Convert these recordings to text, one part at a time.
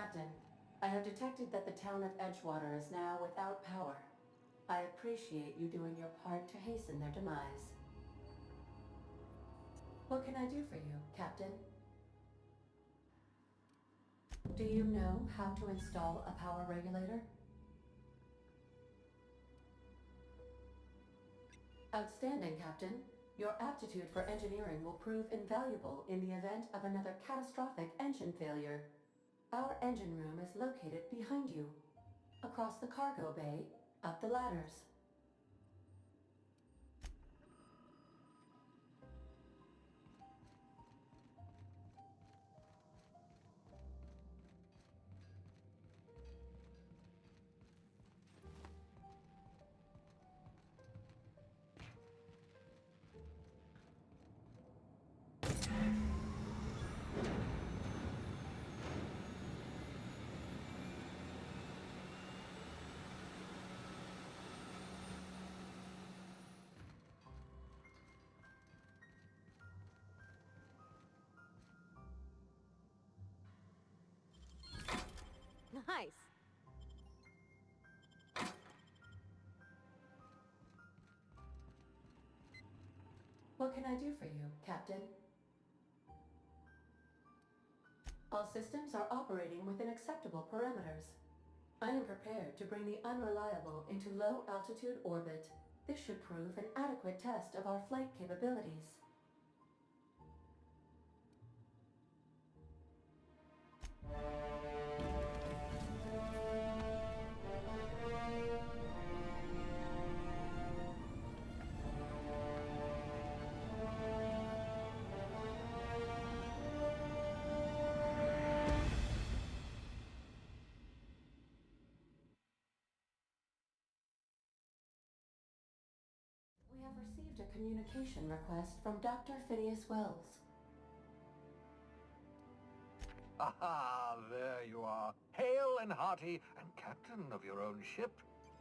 Captain, I have detected that the town of Edgewater is now without power. I appreciate you doing your part to hasten their demise. What can I do for you, Captain? Do you know how to install a power regulator? Outstanding, Captain. Your aptitude for engineering will prove invaluable in the event of another catastrophic engine failure. Our engine room is located behind you. Across the cargo bay, up the ladders. Nice. What can I do for you, Captain? All systems are operating within acceptable parameters. I am prepared to bring the unreliable into low-altitude orbit. This should prove an adequate test of our flight capabilities. We have received a communication request from Dr. Phineas Wells. Aha, there you are. Hale and hearty, and captain of your own ship.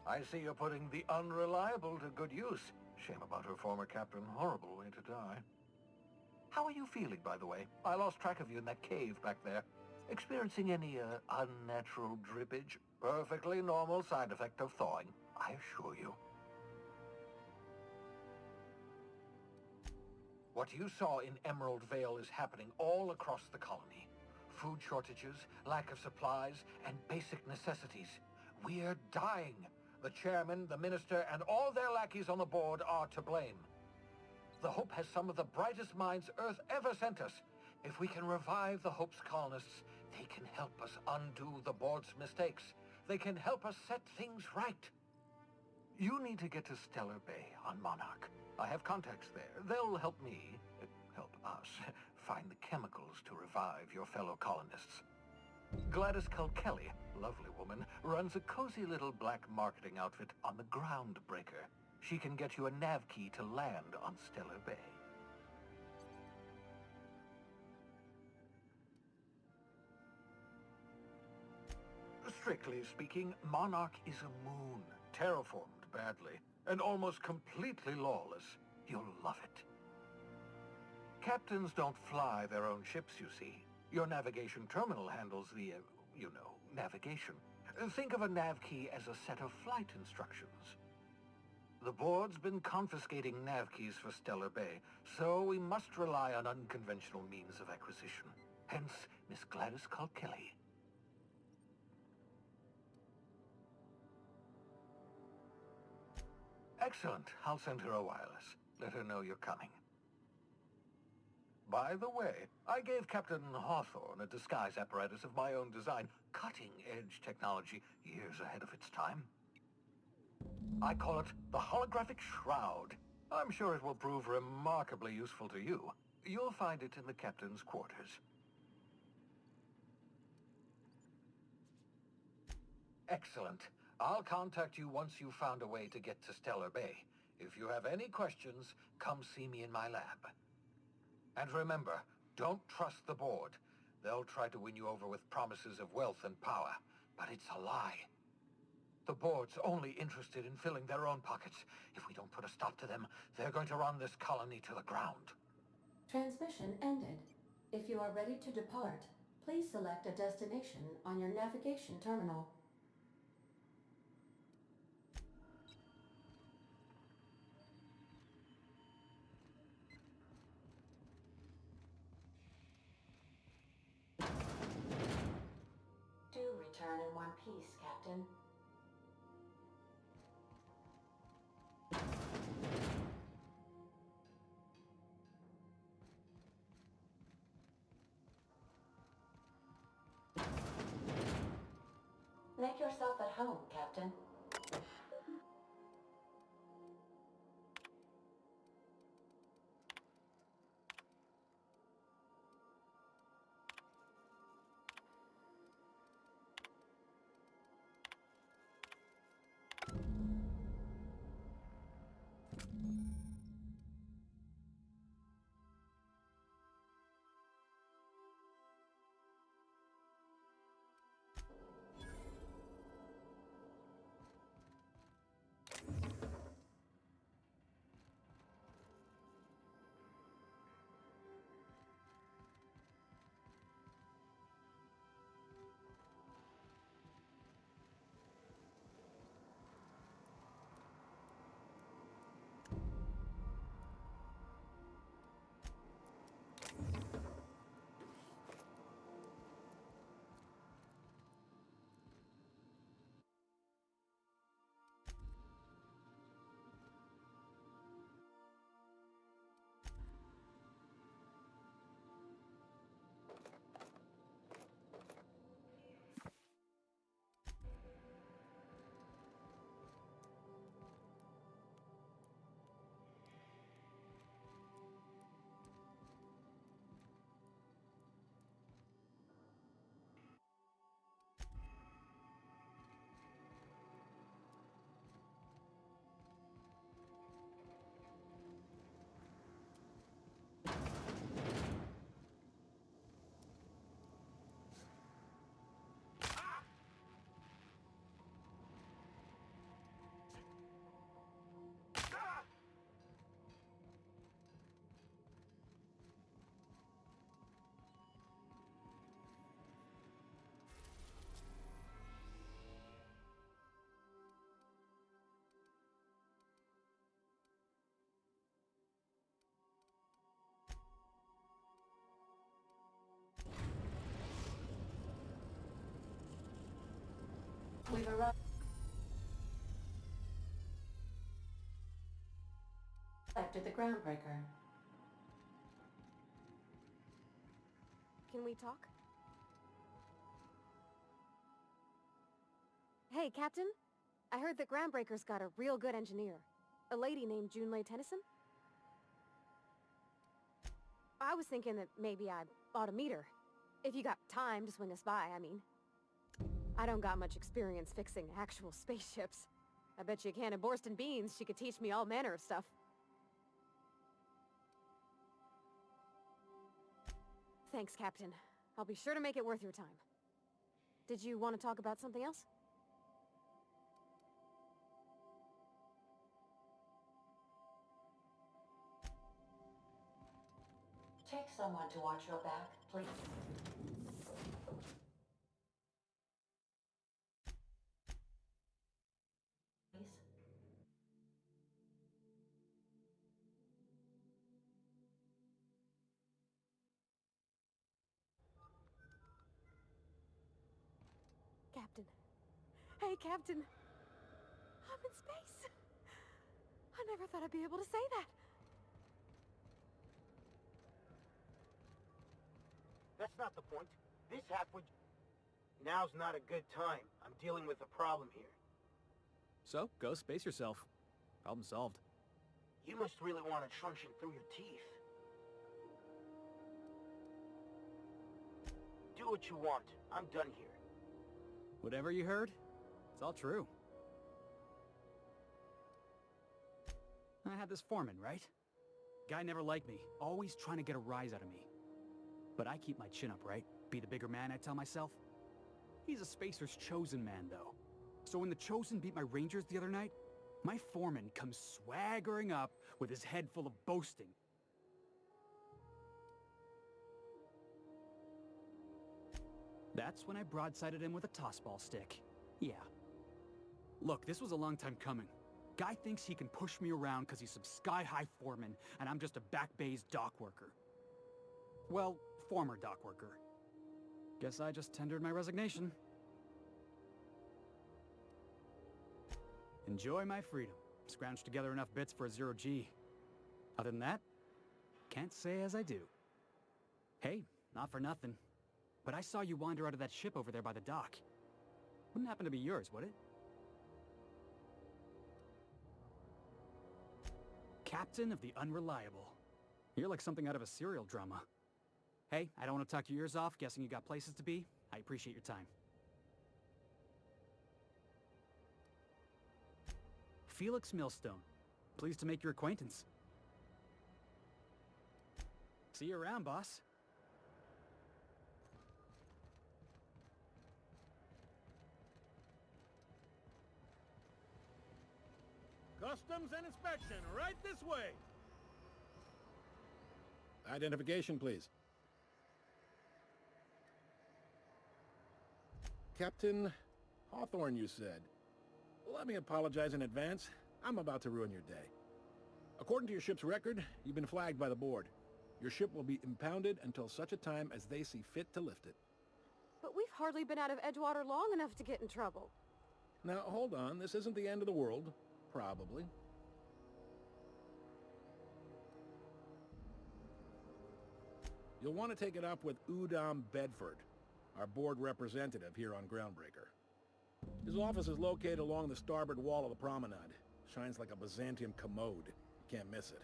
I see you're putting the unreliable to good use. Shame about her former captain. Horrible way to die. How are you feeling, by the way? I lost track of you in that cave back there. Experiencing any, unnatural drippage? Perfectly normal side effect of thawing, I assure you. What you saw in Emerald Vale is happening all across the colony. Food shortages, lack of supplies, and basic necessities. We're dying. The chairman, the minister, and all their lackeys on the board are to blame. The Hope has some of the brightest minds Earth ever sent us. If we can revive the Hope's colonists, they can help us undo the board's mistakes. They can help us set things right. You need to get to Stellar Bay on Monarch. I have contacts there. They'll help me, help us, find the chemicals to revive your fellow colonists. Gladys Kelly, lovely woman, runs a cozy little black marketing outfit on the Groundbreaker. She can get you a nav key to land on Stellar Bay. Strictly speaking, Monarch is a moon, terraformed badly, and almost completely lawless. You'll love it. Captains don't fly their own ships, you see. Your navigation terminal handles the, navigation. Think of a nav key as a set of flight instructions. The board's been confiscating nav keys for Stellar Bay, so we must rely on unconventional means of acquisition. Hence, Miss Gladys Kelly. Excellent. I'll send her a wireless. Let her know you're coming. By the way, I gave Captain Hawthorne a disguise apparatus of my own design, cutting-edge technology, years ahead of its time. I call it the Holographic Shroud. I'm sure it will prove remarkably useful to you. You'll find it in the captain's quarters. Excellent. I'll contact you once you've found a way to get to Stellar Bay. If you have any questions, come see me in my lab. And remember, don't trust the board. They'll try to win you over with promises of wealth and power, but it's a lie. The board's only interested in filling their own pockets. If we don't put a stop to them, they're going to run this colony to the ground. Transmission ended. If you are ready to depart, Please select a destination on your navigation terminal. Do return in one piece, Captain. Make yourself at home, Captain. We've arrived at the groundbreaker. Can we talk? Hey, Captain. I heard that Groundbreaker's got a real good engineer. A lady named Junlei Tennyson. I was thinking that maybe I ought to meet her. If you got time to swing us by, I mean. I don't got much experience fixing actual spaceships. I bet you a can of Borston beans she could teach me all manner of stuff. Thanks, Captain. I'll be sure to make it worth your time. Did you want to talk about something else? Take someone to watch your back, please. Captain. Hey, Captain. I'm in space. I never thought I'd be able to say that. That's not the point. This halfway... Now's not a good time. I'm dealing with a problem here. So, go space yourself. Problem solved. You must really want it truncheon through your teeth. Do what you want. I'm done here. Whatever you heard, it's all true. I had this foreman, right? Guy never liked me, always trying to get a rise out of me. But I keep my chin up, right? Be the bigger man, I tell myself. He's a spacer's chosen man, though. So when the chosen beat my rangers the other night, my foreman comes swaggering up with his head full of boasting. That's when I broadsided him with a tossball stick. Yeah. Look, this was a long time coming. Guy thinks he can push me around because he's some sky-high foreman, and I'm just a back bay's dock worker. Well, former dock worker. Guess I just tendered my resignation. Enjoy my freedom. Scrounged together enough bits for a 0G. Other than that, can't say as I do. Hey, not for nothing, but I saw you wander out of that ship over there by the dock. Wouldn't happen to be yours, would it? Captain of the Unreliable. You're like something out of a serial drama. Hey, I don't want to talk your ears off, guessing you got places to be. I appreciate your time. Felix Millstone. Pleased to make your acquaintance. See you around, boss. Customs and inspection, right this way! Identification, please. Captain Hawthorne, you said. Let me apologize in advance. I'm about to ruin your day. According to your ship's record, you've been flagged by the board. Your ship will be impounded until such a time as they see fit to lift it. But we've hardly been out of Edgewater long enough to get in trouble. Now, hold on. This isn't the end of the world. Probably. You'll want to take it up with Udom Bedford, our board representative here on Groundbreaker. His office is located along the starboard wall of the promenade. Shines like a Byzantium commode. You can't miss it.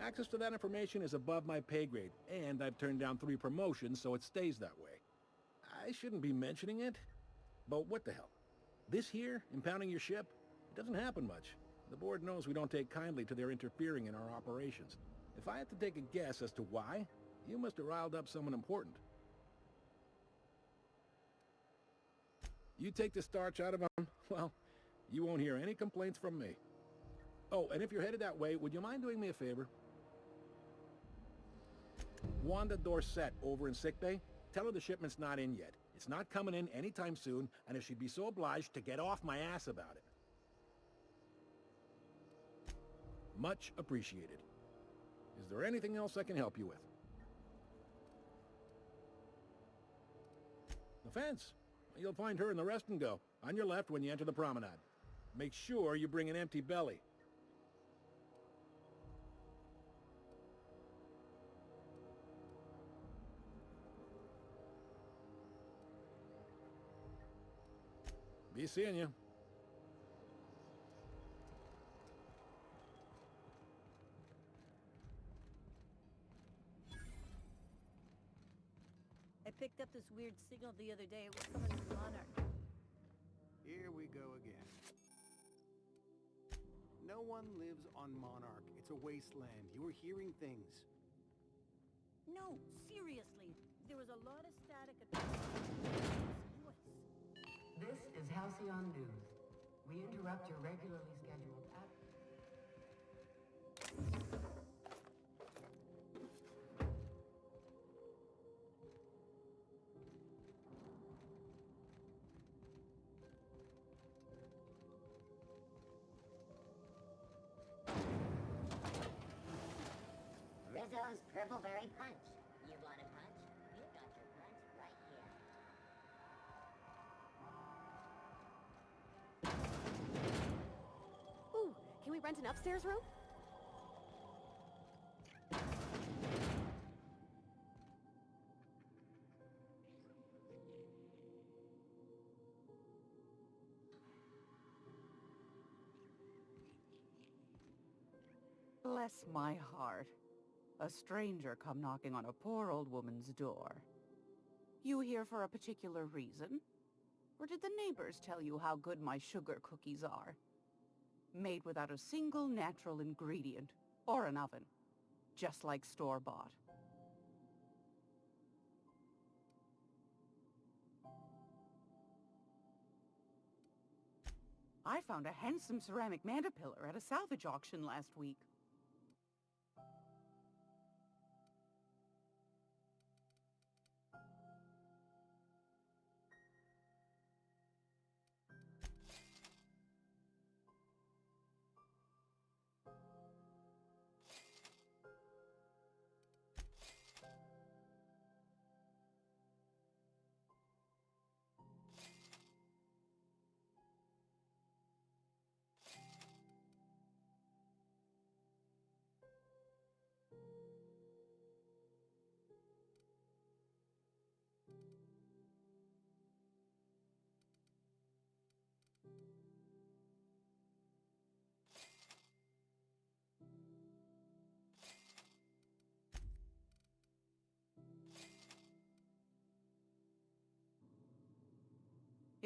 Access to that information is above my pay grade, and I've turned down 3 promotions, so it stays that way. I shouldn't be mentioning it, but what the hell? This here, impounding your ship, it doesn't happen much. The board knows we don't take kindly to their interfering in our operations. If I had to take a guess as to why, you must have riled up someone important. You take the starch out of them, well, you won't hear any complaints from me. Oh, and if you're headed that way, would you mind doing me a favor? Wanda Dorset over in sickbay, tell her the shipment's not in yet. It's not coming in anytime soon, and if she'd be so obliged to get off my ass about it. Much appreciated. Is there anything else I can help you with? The fence. You'll find her in the rest and go, on your left when you enter the promenade. Make sure you bring an empty belly. Be seeing you. I picked up this weird signal the other day. It was coming from Monarch. Here we go again. No one lives on Monarch. It's a wasteland. You were hearing things. No, seriously. There was a lot of static at This is Halcyon News. We interrupt your regularly scheduled Rizzo's Purple Berry Punch. You want a punch? You got your punch right here. Ooh, can we rent an upstairs room? Bless my heart. A stranger come knocking on a poor old woman's door. You here for a particular reason? Or did the neighbors tell you how good my sugar cookies are? Made without a single natural ingredient, or an oven. Just like store-bought. I found a handsome ceramic mandapillar at a salvage auction last week.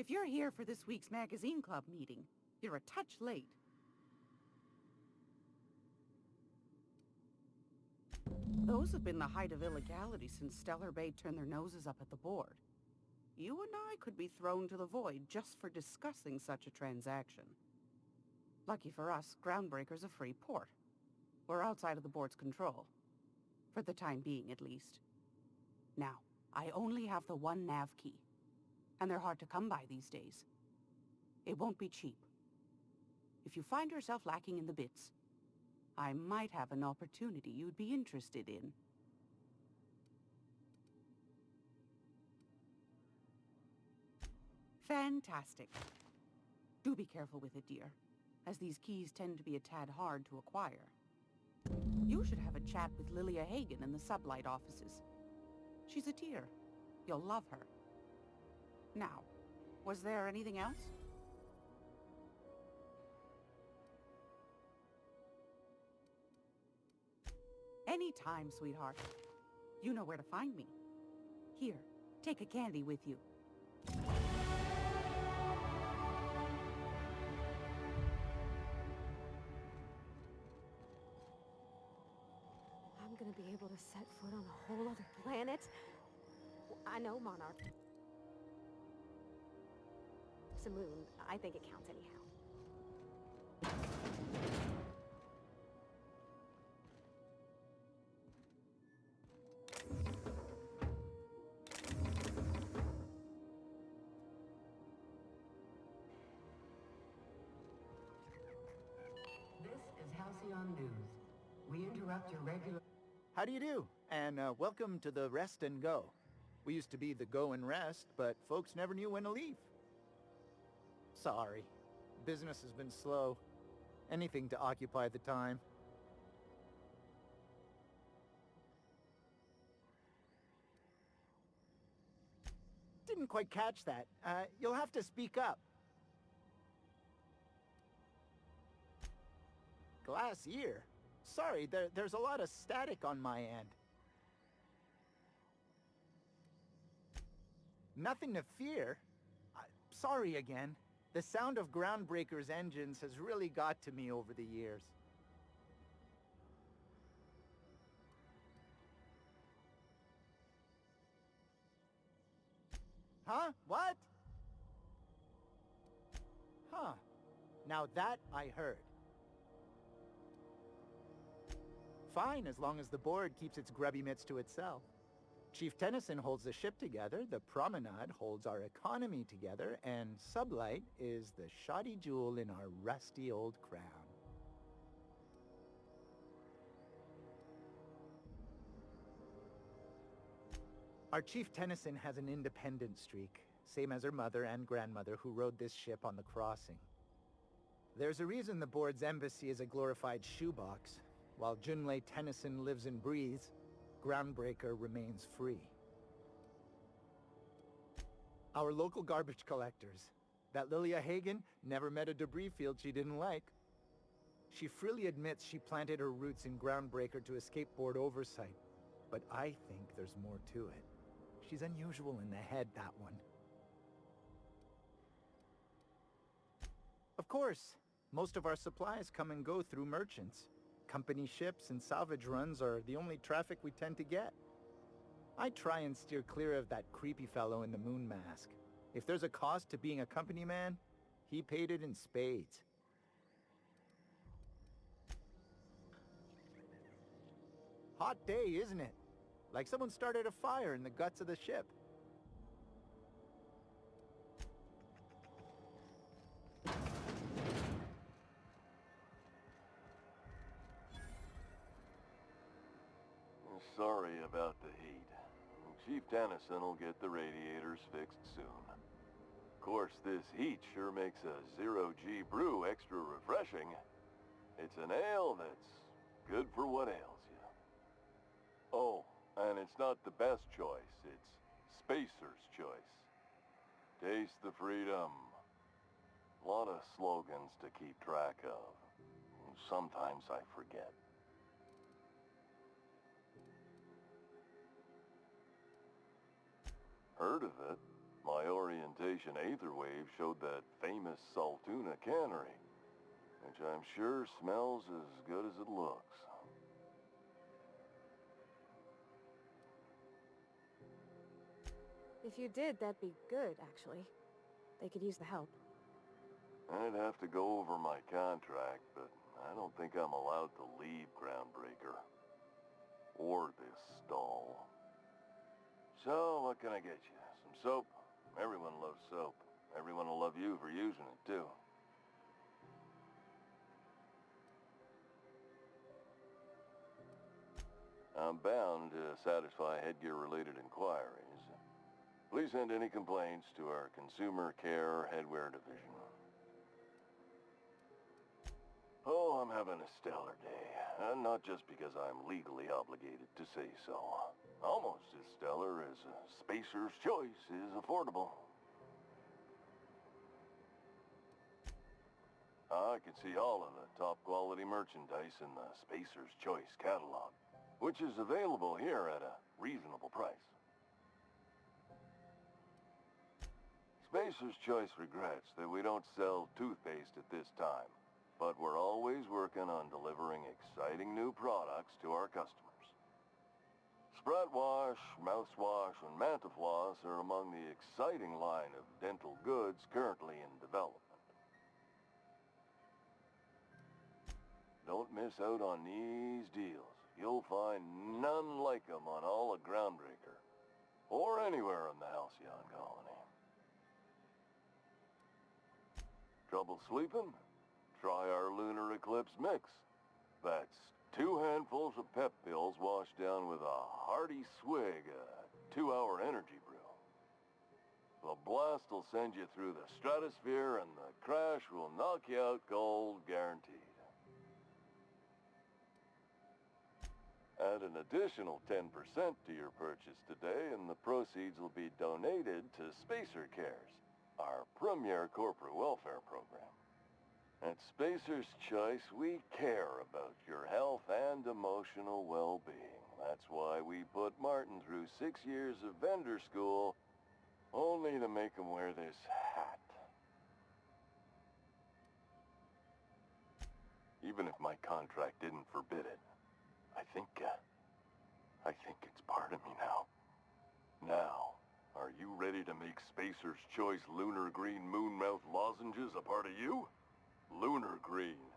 If you're here for this week's magazine club meeting, you're a touch late. Those have been the height of illegality since Stellar Bay turned their noses up at the board. You and I could be thrown to the void just for discussing such a transaction. Lucky for us, Groundbreaker's a free port. We're outside of the board's control. For the time being, at least. Now, I only have the one nav key. And they're hard to come by these days. It won't be cheap. If you find yourself lacking in the bits, I might have an opportunity you'd be interested in. Fantastic. Do be careful with it, dear, as these keys tend to be a tad hard to acquire. You should have a chat with Lilia Hagen in the Sublight offices. She's a dear. You'll love her. Now, was there anything else? Anytime, sweetheart. You know where to find me. Here, take a candy with you. I'm gonna be able to set foot on a whole other planet? I know, Monarch. It's a moon. I think it counts anyhow. This is Halcyon News. We interrupt your regular... How do you do? And welcome to the Rest and Go. We used to be the Go and Rest, but folks never knew when to leave. Sorry. Business has been slow. Anything to occupy the time. Didn't quite catch that. You'll have to speak up. Glass ear? Sorry, there's a lot of static on my end. Nothing to fear. Sorry again. The sound of Groundbreaker's engines has really got to me over the years. Huh? What? Huh. Now that I heard. Fine, as long as the board keeps its grubby mitts to itself. Chief Tennyson holds the ship together, the Promenade holds our economy together, and Sublight is the shoddy jewel in our rusty old crown. Our Chief Tennyson has an independent streak, same as her mother and grandmother who rode this ship on the crossing. There's a reason the board's embassy is a glorified shoebox. While Junlei Tennyson lives and breathes, Groundbreaker remains free. Our local garbage collectors. That Lilia Hagen never met a debris field she didn't like. She freely admits she planted her roots in Groundbreaker to escape board oversight. But I think there's more to it. She's unusual in the head, that one. Of course, most of our supplies come and go through merchants. Company ships and salvage runs are the only traffic we tend to get. I try and steer clear of that creepy fellow in the moon mask. If there's a cost to being a company man, he paid it in spades. Hot day, isn't it? Like someone started a fire in the guts of the ship. Sorry about the heat. Chief Tennyson will get the radiators fixed soon. Of course, this heat sure makes a zero-G brew extra refreshing. It's an ale that's good for what ails you. Oh, and it's not the best choice. It's Spacer's choice. Taste the freedom. A lot of slogans to keep track of. Sometimes I forget. Heard of it. My orientation aether wave showed that famous Saltuna cannery, which I'm sure smells as good as it looks. If you did, that'd be good, actually. They could use the help. I'd have to go over my contract, but I don't think I'm allowed to leave Groundbreaker. Or this stall. So, what can I get you? Some soap? Everyone loves soap. Everyone will love you for using it, too. I'm bound to satisfy headgear-related inquiries. Please send any complaints to our Consumer Care Headwear Division. Oh, I'm having a stellar day. And not just because I'm legally obligated to say so. Almost as stellar as a Spacer's Choice is affordable. I can see all of the top-quality merchandise in the Spacer's Choice catalog, which is available here at a reasonable price. Spacer's Choice regrets that we don't sell toothpaste at this time, but we're always working on delivering exciting new products to our customers. Sprat Wash, Mouthwash, and Mantafloss are among the exciting line of dental goods currently in development. Don't miss out on these deals. You'll find none like them on all of Groundbreaker, or anywhere in the Halcyon Colony. Trouble sleeping? Try our Lunar Eclipse Mix. That's 2 handfuls of pep pills washed down with a hearty swig of 2-hour energy brew. The blast will send you through the stratosphere and the crash will knock you out cold, guaranteed. Add an additional 10% to your purchase today and the proceeds will be donated to Spacer Cares, our premier corporate welfare program. At Spacer's Choice, we care about your health and emotional well-being. That's why we put Martin through 6 years of vendor school, only to make him wear this hat. Even if my contract didn't forbid it, I think it's part of me now. Now, are you ready to make Spacer's Choice Lunar Green Moonmouth lozenges a part of you? Lunar Green,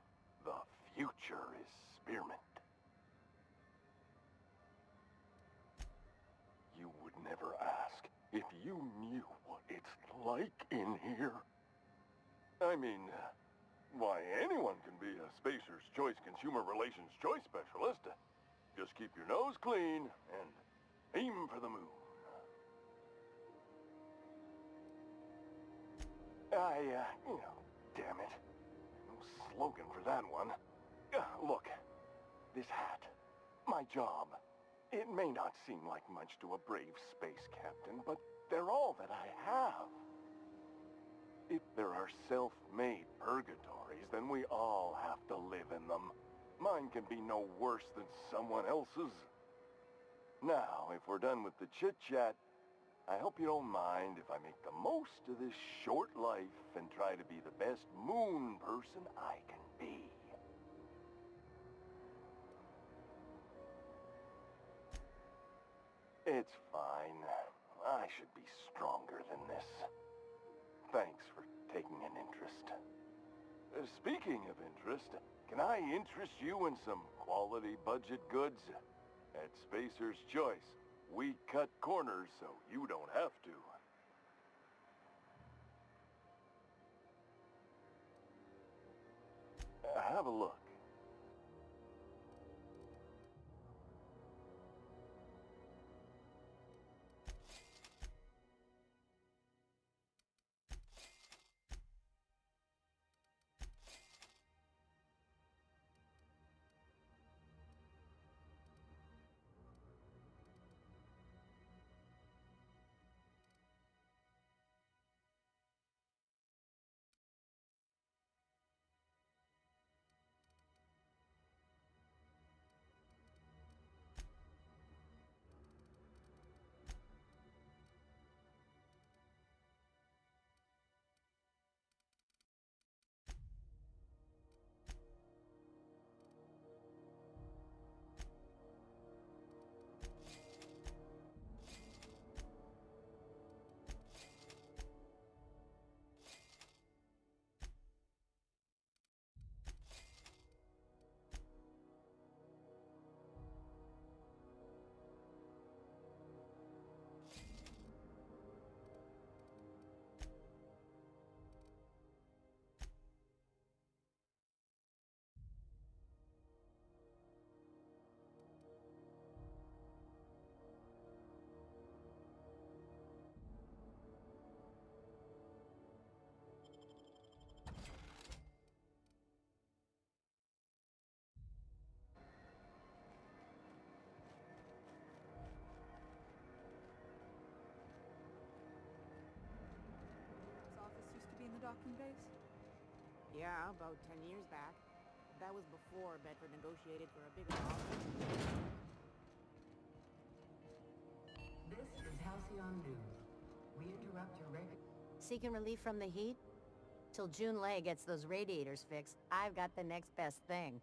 the future is spearmint. You would never ask if you knew what it's like in here. I mean, why, anyone can be a Spacer's Choice Consumer Relations Choice Specialist. Just keep your nose clean and aim for the moon. Damn it. No slogan for that one. Look, this hat, my job, it may not seem like much to a brave space captain, but they're all that I have. If there are self-made purgatories, then we all have to live in them. Mine can be no worse than someone else's. Now, if we're done with the chit-chat, I hope you don't mind if I make the most of this short life and try to be the best moon person I can be. It's fine. I should be stronger than this. Thanks for taking an interest. Speaking of interest, can I interest you in some quality budget goods? At Spacer's Choice, we cut corners so you don't have to. Have a look. Yeah, about 10 years back. That was before Bedford negotiated for a bigger offer. This is Halcyon News. We interrupt your radio. Seeking relief from the heat? Till June Lay gets those radiators fixed, I've got the next best thing.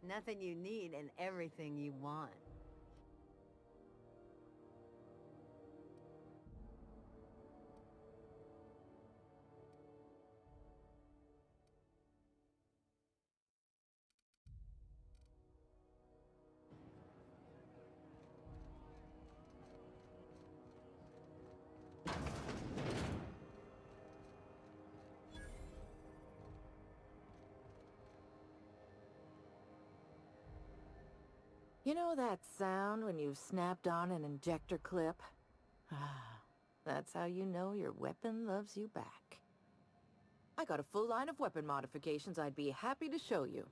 Nothing you need and everything you want. You know that sound when you've snapped on an injector clip? That's how you know your weapon loves you back. I got a full line of weapon modifications I'd be happy to show you.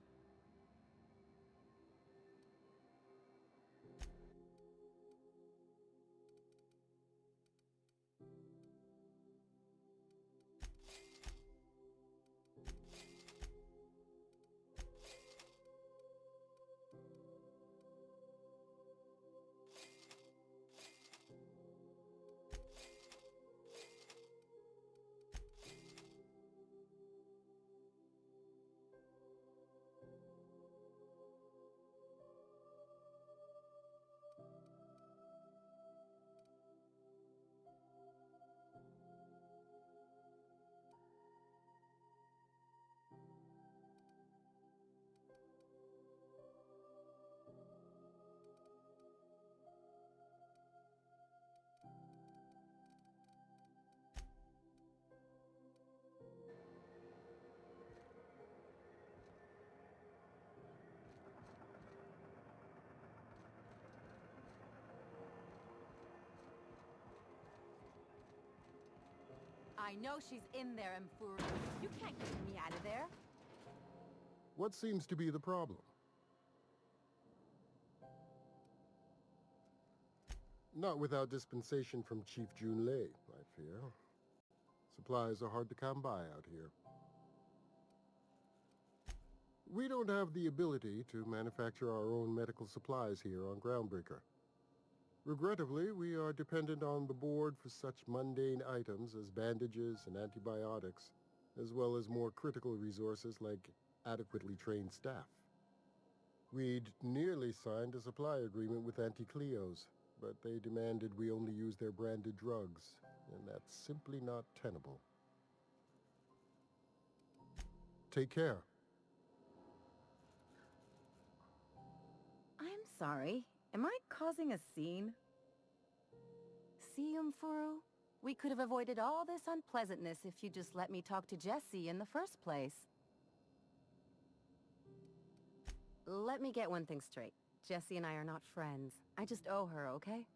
I know she's in there, Mfuru. You can't get me out of there. What seems to be the problem? Not without dispensation from Chief Junlei, I fear. Supplies are hard to come by out here. We don't have the ability to manufacture our own medical supplies here on Groundbreaker. Regrettably, we are dependent on the board for such mundane items as bandages and antibiotics, as well as more critical resources like adequately trained staff. We'd nearly signed a supply agreement with Anti-Cleos, but they demanded we only use their branded drugs, and that's simply not tenable. Take care. I'm sorry. Am I causing a scene? See, Mfuru? We could have avoided all this unpleasantness if you just let me talk to Jesse in the first place. Let me get one thing straight. Jesse and I are not friends. I just owe her, okay?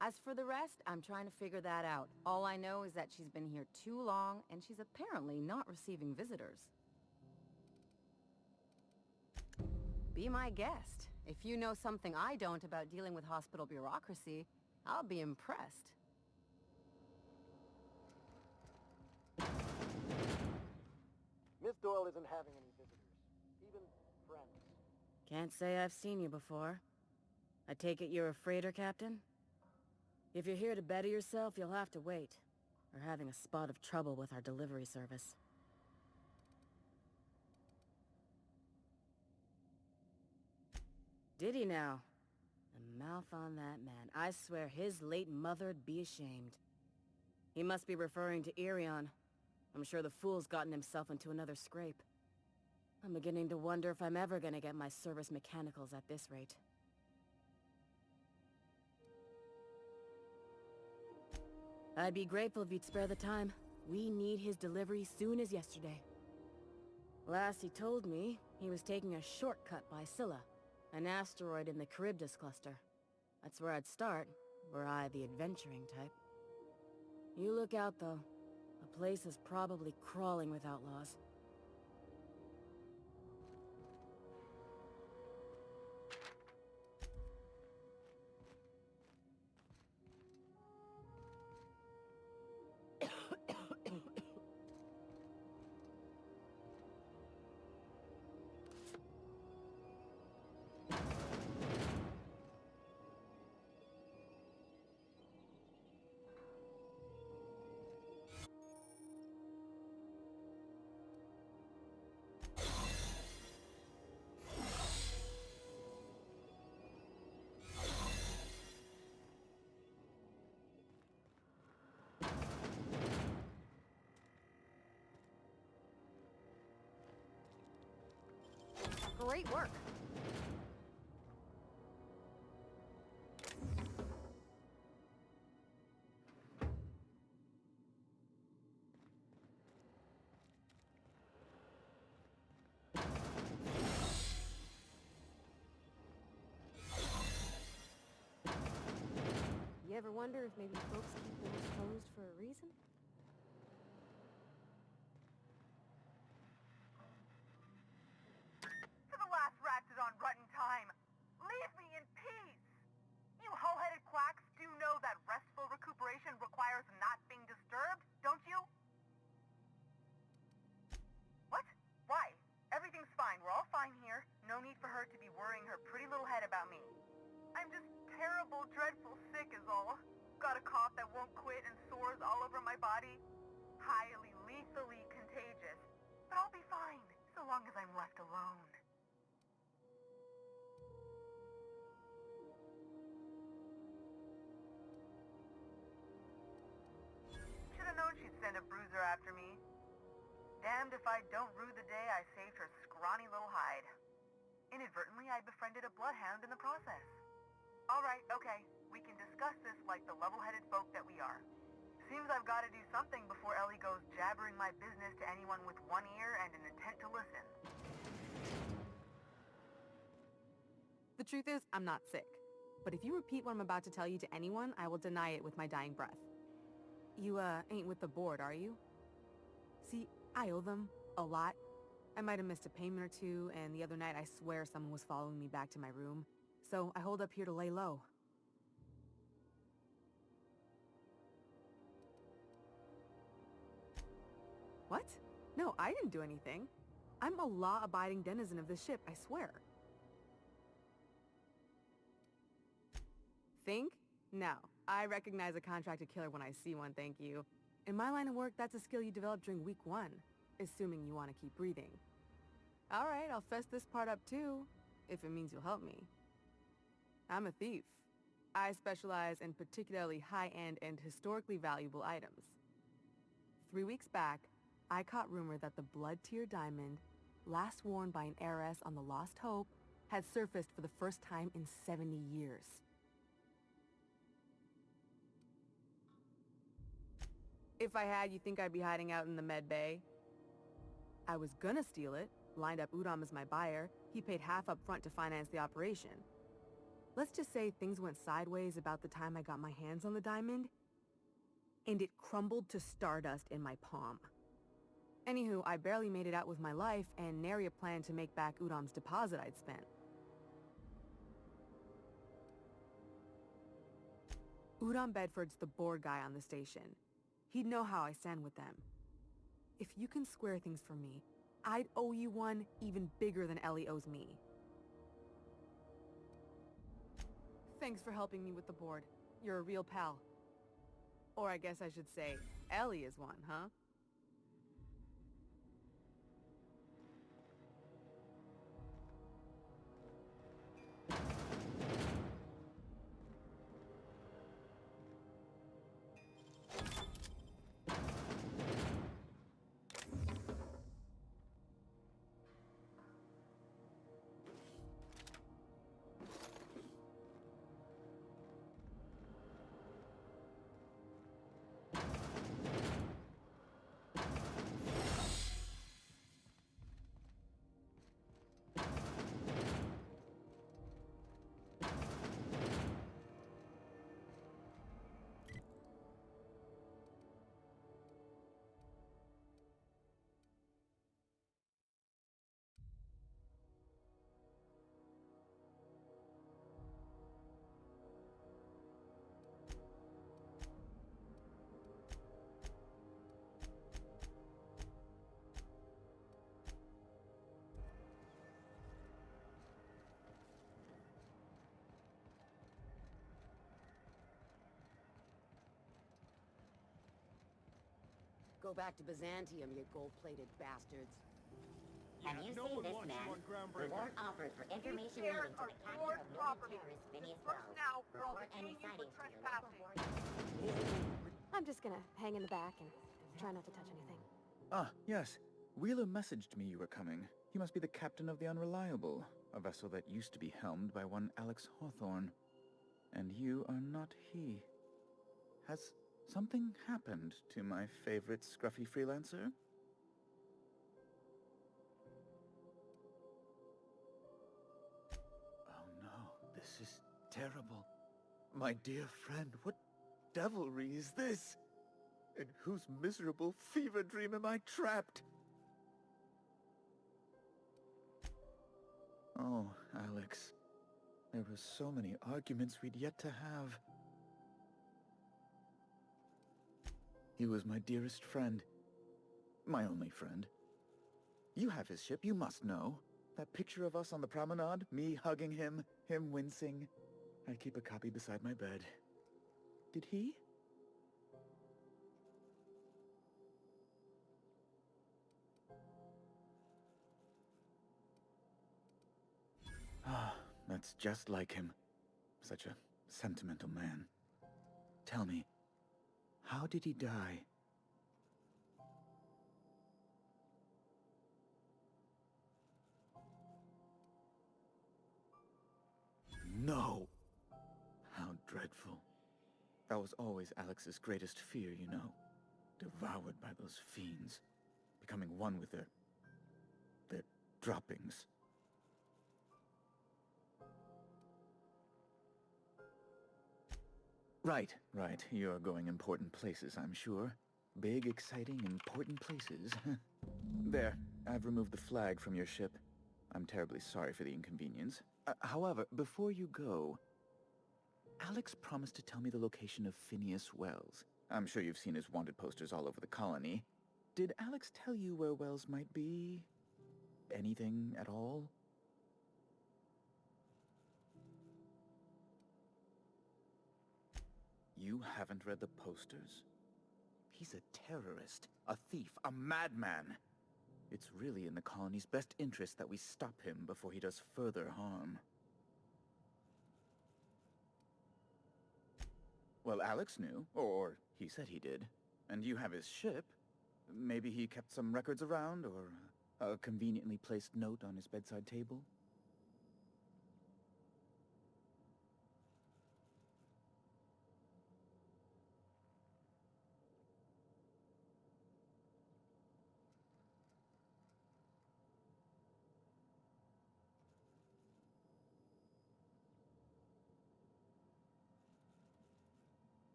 As for the rest, I'm trying to figure that out. All I know is that she's been here too long, and she's apparently not receiving visitors. Be my guest. If you know something I don't about dealing with hospital bureaucracy, I'll be impressed. Miss Doyle isn't having any visitors, even friends. Can't say I've seen you before. I take it you're a freighter captain? If you're here to better yourself, you'll have to wait. We're having a spot of trouble with our delivery service. Did he now? The mouth on that man. I swear his late mother'd be ashamed. He must be referring to Irion. I'm sure the fool's gotten himself into another scrape. I'm beginning to wonder if I'm ever gonna get my service mechanicals at this rate. I'd be grateful if you'd spare the time. We need his delivery soon as yesterday. Last he told me, he was taking a shortcut by Scylla, an asteroid in the Charybdis cluster. That's where I'd start, were I the adventuring type. You look out, though. The place is probably crawling with outlaws. Great work. You ever wonder if maybe folks keep doors closed for a reason? To the last ratchet on rotten time, leave me in peace! You hull-headed quacks do know that restful recuperation requires not being disturbed, don't you? What? Why? Everything's fine. We're all fine here. No need for her to be worrying her pretty little head about me. I'm just terrible, dreadful sick is all. Got a cough that won't quit and sores all over my body. Highly, lethally contagious. But I'll be fine, so long as I'm left alone. Should've known she'd send a bruiser after me. Damned if I don't rue the day I saved her scrawny little hide. Inadvertently, I befriended a bloodhound in the process. Alright, okay. We can discuss this like the level-headed folk that we are. Seems I've got to do something before Ellie goes jabbering my business to anyone with one ear and an intent to listen. The truth is, I'm not sick. But if you repeat what I'm about to tell you to anyone, I will deny it with my dying breath. You, ain't with the board, are you? See, I owe them a lot. I might have missed a payment or two, and the other night I swear someone was following me back to my room. So I hold up here to lay low. What? No, I didn't do anything. I'm a law-abiding denizen of this ship, I swear. Think? No. I recognize a contracted killer when I see one, thank you. In my line of work, that's a skill you develop during week 1, assuming you want to keep breathing. Alright, I'll fess this part up too, if it means you'll help me. I'm a thief. I specialize in particularly high-end and historically valuable items. 3 weeks back, I caught rumor that the blood-tier diamond, last worn by an heiress on the Lost Hope, had surfaced for the first time in 70 years. If I had, you think I'd be hiding out in the med bay? I was gonna steal it, lined up Udom as my buyer. He paid half up front to finance the operation. Let's just say things went sideways about the time I got my hands on the diamond, and it crumbled to stardust in my palm. Anywho, I barely made it out with my life, and nary a plan to make back Udom's deposit I'd spent. Udom Bedford's the board guy on the station. He'd know how I stand with them. If you can square things for me, I'd owe you one even bigger than Ellie owes me. Thanks for helping me with the board. You're a real pal. Or I guess I should say, Ellie is one, huh? Go back to Byzantium, you gold-plated bastards. Have you seen this man? Reward offers for information leading to the capture of noted terrorist Phineas Wells. Report any sightings to your local board. I'm just gonna hang in the back and try not to touch anything. Ah, yes. Wheeler messaged me you were coming. He must be the captain of the Unreliable, a vessel that used to be helmed by one Alex Hawthorne. And you are not he. Has something happened to my favorite scruffy freelancer? Oh no, this is terrible. My dear friend, what devilry is this? In whose miserable fever dream am I trapped? Oh, Alex. There were so many arguments we'd yet to have. He was my dearest friend. My only friend. You have his ship, you must know. That picture of us on the promenade, me hugging him, him wincing. I keep a copy beside my bed. Did he? Ah, that's just like him. Such a sentimental man. Tell me, how did he die? No! How dreadful. That was always Alex's greatest fear, you know. Devoured by those fiends. Becoming one with their droppings. Right. You're going important places, I'm sure. Big, exciting, important places. There, I've removed the flag from your ship. I'm terribly sorry for the inconvenience. However, before you go, Alex promised to tell me the location of Phineas Wells. I'm sure you've seen his wanted posters all over the colony. Did Alex tell you where Wells might be? Anything at all? You haven't read the posters? He's a terrorist, a thief, a madman. It's really in the colony's best interest that we stop him before he does further harm. Well, Alex knew, or he said he did. And you have his ship. Maybe he kept some records around, or a conveniently placed note on his bedside table?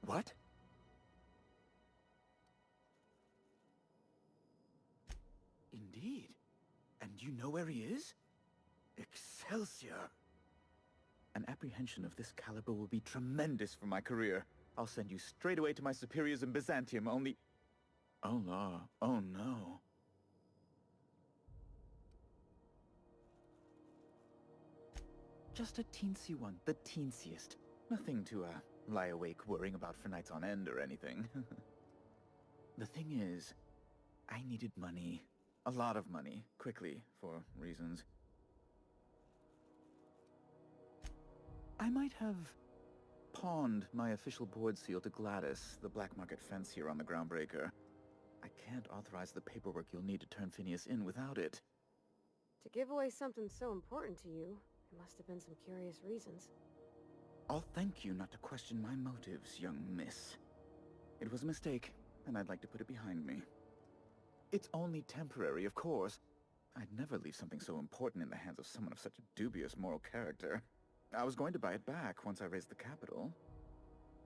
What? Indeed. And you know where he is? Excelsior! An apprehension of this caliber will be tremendous for my career. I'll send you straight away to my superiors in Byzantium, only... Oh, no. Oh, no. Just a teensy one, the teensiest. Nothing to, lie awake worrying about for nights on end or anything. The thing is, I needed money. A lot of money, quickly, for reasons. I might have pawned my official board seal to Gladys, the black market fence here on the Groundbreaker. I can't authorize the paperwork you'll need to turn Phineas in without it. To give away something so important to you, there must have been some curious reasons. I'll thank you not to question my motives, young miss. It was a mistake, and I'd like to put it behind me. It's only temporary, of course. I'd never leave something so important in the hands of someone of such a dubious moral character. I was going to buy it back once I raised the capital.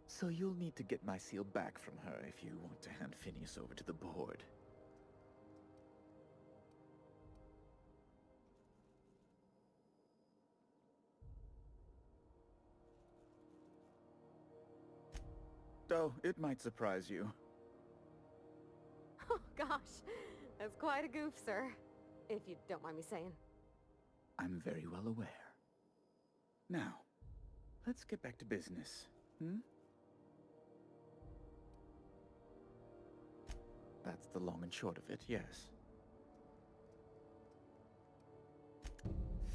So you'll need to get my seal back from her if you want to hand Phineas over to the board. Oh, it might surprise you. Oh gosh, that's quite a goof, sir. If you don't mind me saying. I'm very well aware. Now, let's get back to business, That's the long and short of it, yes.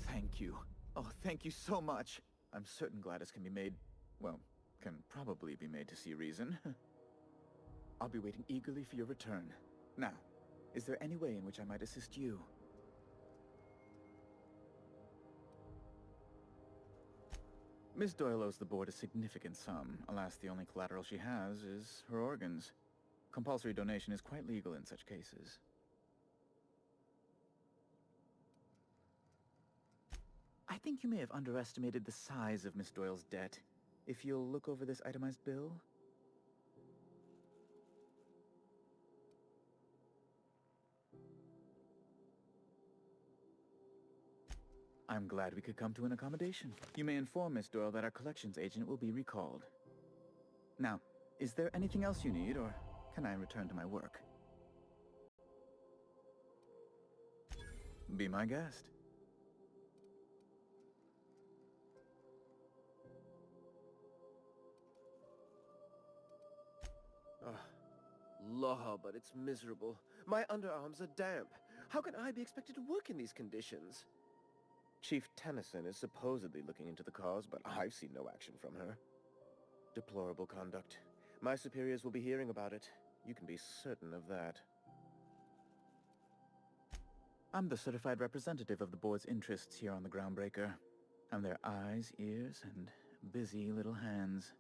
Thank you. Oh, thank you so much. I'm certain Gladys can be made, well, can probably be made to see reason. I'll be waiting eagerly for your return. Now, is there any way in which I might assist you? Miss Doyle owes the board a significant sum. Alas, the only collateral she has is her organs. Compulsory donation is quite legal in such cases. I think you may have underestimated the size of Miss Doyle's debt. If you'll look over this itemized bill. I'm glad we could come to an accommodation. You may inform Miss Doyle that our collections agent will be recalled. Now, is there anything else you need, or can I return to my work? Be my guest. Law, but it's miserable. My underarms are damp. How can I be expected to work in these conditions? Chief Tennyson is supposedly looking into the cause, but I've seen no action from her. Deplorable conduct. My superiors will be hearing about it. You can be certain of that. I'm the certified representative of the board's interests here on the Groundbreaker. I'm their eyes, ears, and busy little hands.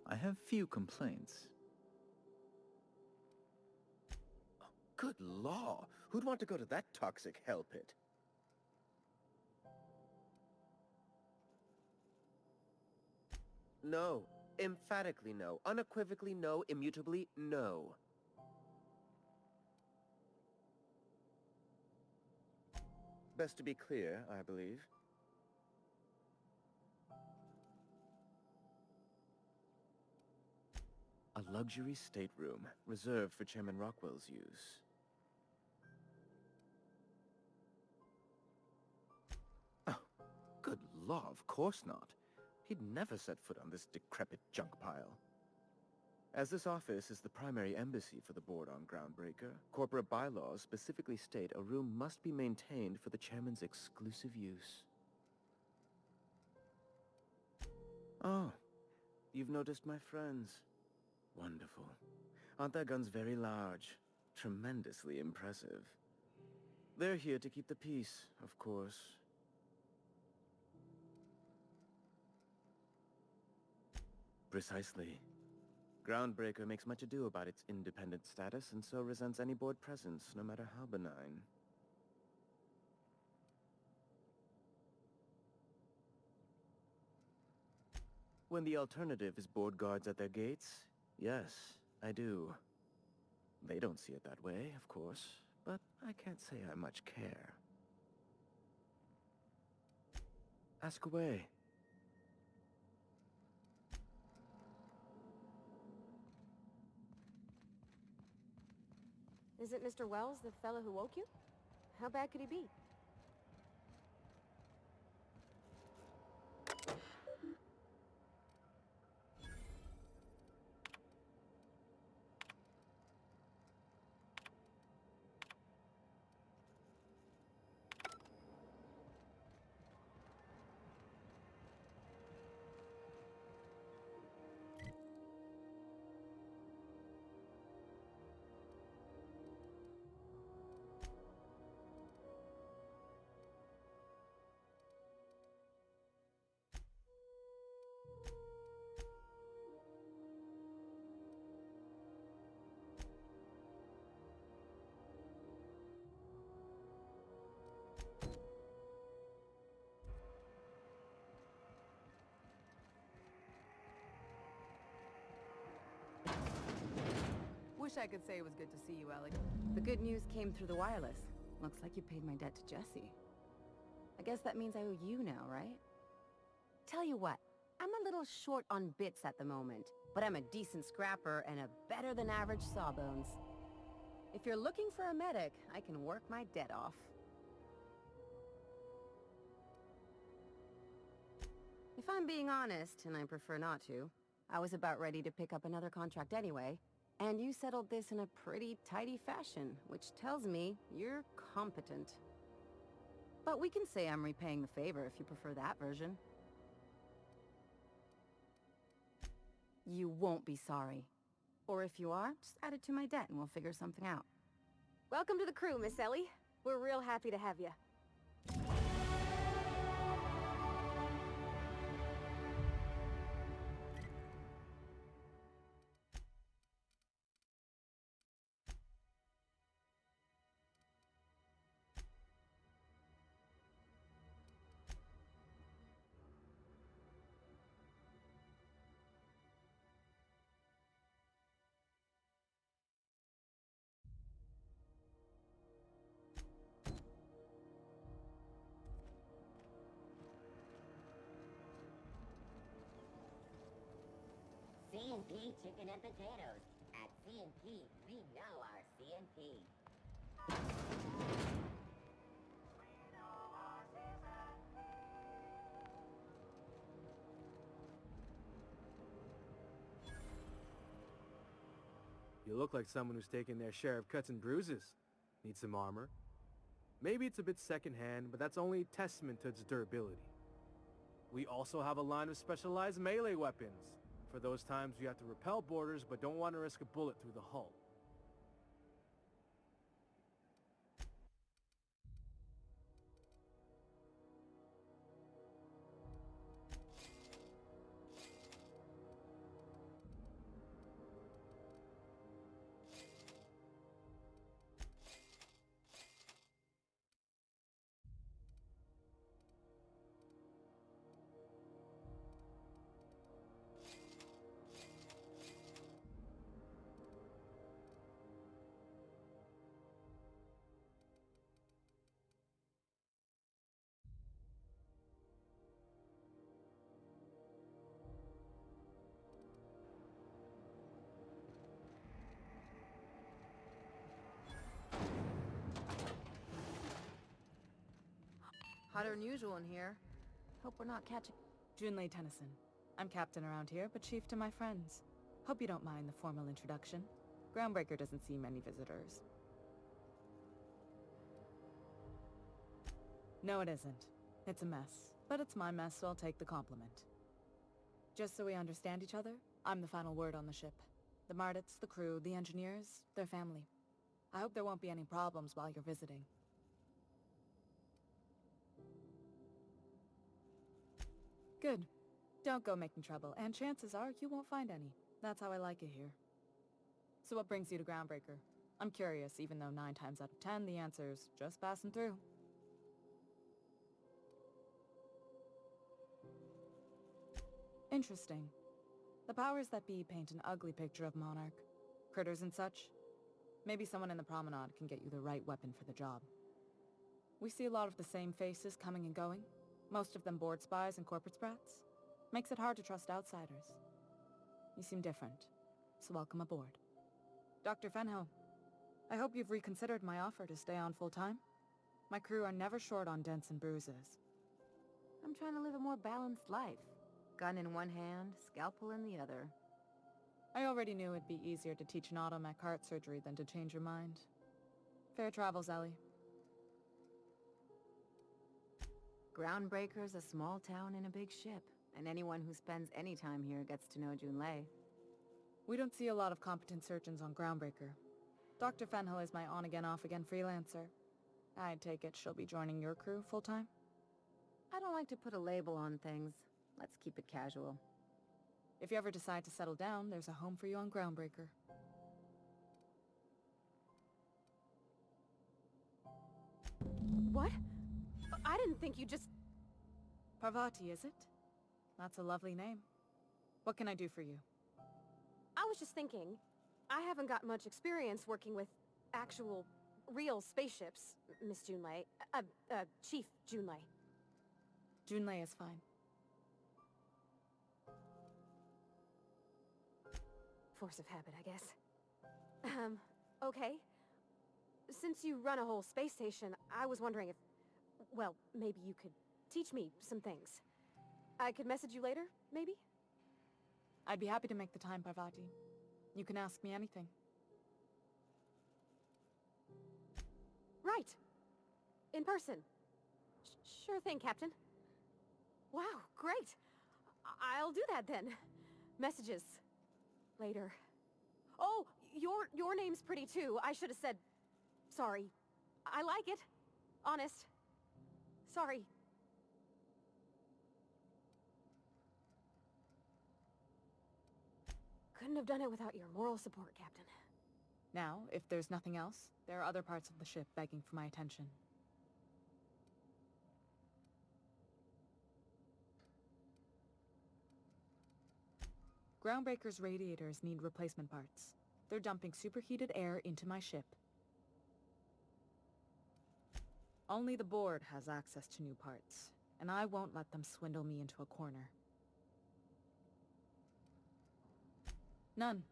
I have few complaints. Oh, good law! Who'd want to go to that toxic hell pit? No. Emphatically no. Unequivocally no. Immutably no. Best to be clear, I believe. A luxury stateroom, reserved for Chairman Rockwell's use. Oh, good law, of course not. He'd never set foot on this decrepit junk pile. As this office is the primary embassy for the board on Groundbreaker, corporate bylaws specifically state a room must be maintained for the chairman's exclusive use. Oh, you've noticed my friends. Wonderful. Aren't their guns very large? Tremendously impressive. They're here to keep the peace, of course. Precisely. Groundbreaker makes much ado about its independent status, and so resents any board presence, no matter how benign. When the alternative is board guards at their gates, yes, I do. They don't see it that way, of course, but I can't say I much care. Ask away. Is it Mr. Wells, the fellow who woke you? How bad could he be? Wish I could say it was good to see you, Ellie. The good news came through the wireless. Looks like you paid my debt to Jesse. I guess that means I owe you now, right? Tell you what, I'm a little short on bits at the moment, but I'm a decent scrapper and a better-than-average sawbones. If you're looking for a medic, I can work my debt off. If I'm being honest, and I prefer not to, I was about ready to pick up another contract anyway, and you settled this in a pretty tidy fashion, which tells me you're competent. But we can say I'm repaying the favor if you prefer that version. You won't be sorry. Or if you are, just add it to my debt and we'll figure something out. Welcome to the crew, Miss Ellie. We're real happy to have you. C&P chicken and potatoes. At C&P, we know our C&P. You look like someone who's taken their share of cuts and bruises. Need some armor? Maybe it's a bit secondhand, but that's only a testament to its durability. We also have a line of specialized melee weapons, for those times you have to repel boarders but don't want to risk a bullet through the hull. Hotter than usual in here. Hope we're not catching... Junlei Tennyson. I'm captain around here, but chief to my friends. Hope you don't mind the formal introduction. Groundbreaker doesn't see many visitors. No, it isn't. It's a mess. But it's my mess, so I'll take the compliment. Just so we understand each other, I'm the final word on the ship. The Mardits, the crew, the engineers, their family. I hope there won't be any problems while you're visiting. Good. Don't go making trouble, and chances are you won't find any. That's how I like it here. So what brings you to Groundbreaker? I'm curious, even though 9 times out of 10 the answer's just passing through. Interesting. The powers that be paint an ugly picture of Monarch. Critters and such. Maybe someone in the promenade can get you the right weapon for the job. We see a lot of the same faces coming and going. Most of them board spies and corporate sprats. Makes it hard to trust outsiders. You seem different, so welcome aboard. Dr. Fenho, I hope you've reconsidered my offer to stay on full-time. My crew are never short on dents and bruises. I'm trying to live a more balanced life. Gun in one hand, scalpel in the other. I already knew it'd be easier to teach an automech heart surgery than to change your mind. Fair travels, Ellie. Groundbreaker's a small town in a big ship, and anyone who spends any time here gets to know Junlei. We don't see a lot of competent surgeons on Groundbreaker. Dr. Fenhill is my on-again, off-again freelancer. I take it she'll be joining your crew full-time? I don't like to put a label on things. Let's keep it casual. If you ever decide to settle down, there's a home for you on Groundbreaker. What? I didn't think you just... Parvati, is it? That's a lovely name. What can I do for you? I was just thinking, I haven't got much experience working with actual, real spaceships, Miss Junlei. Chief Junlei. Junlei is fine. Force of habit, I guess. Okay. Since you run a whole space station, I was wondering if... Well, maybe you could teach me some things. I could message you later, maybe? I'd be happy to make the time, Parvati. You can ask me anything. Right. In person. Sure thing, Captain. Wow, great. I'll do that then. Messages. Later. Oh, your name's pretty too. I should have said... Sorry. I like it. Honest. Sorry. Couldn't have done it without your moral support, Captain. Now, if there's nothing else, there are other parts of the ship begging for my attention. Groundbreaker's radiators need replacement parts. They're dumping superheated air into my ship. Only the board has access to new parts, and I won't let them swindle me into a corner. None.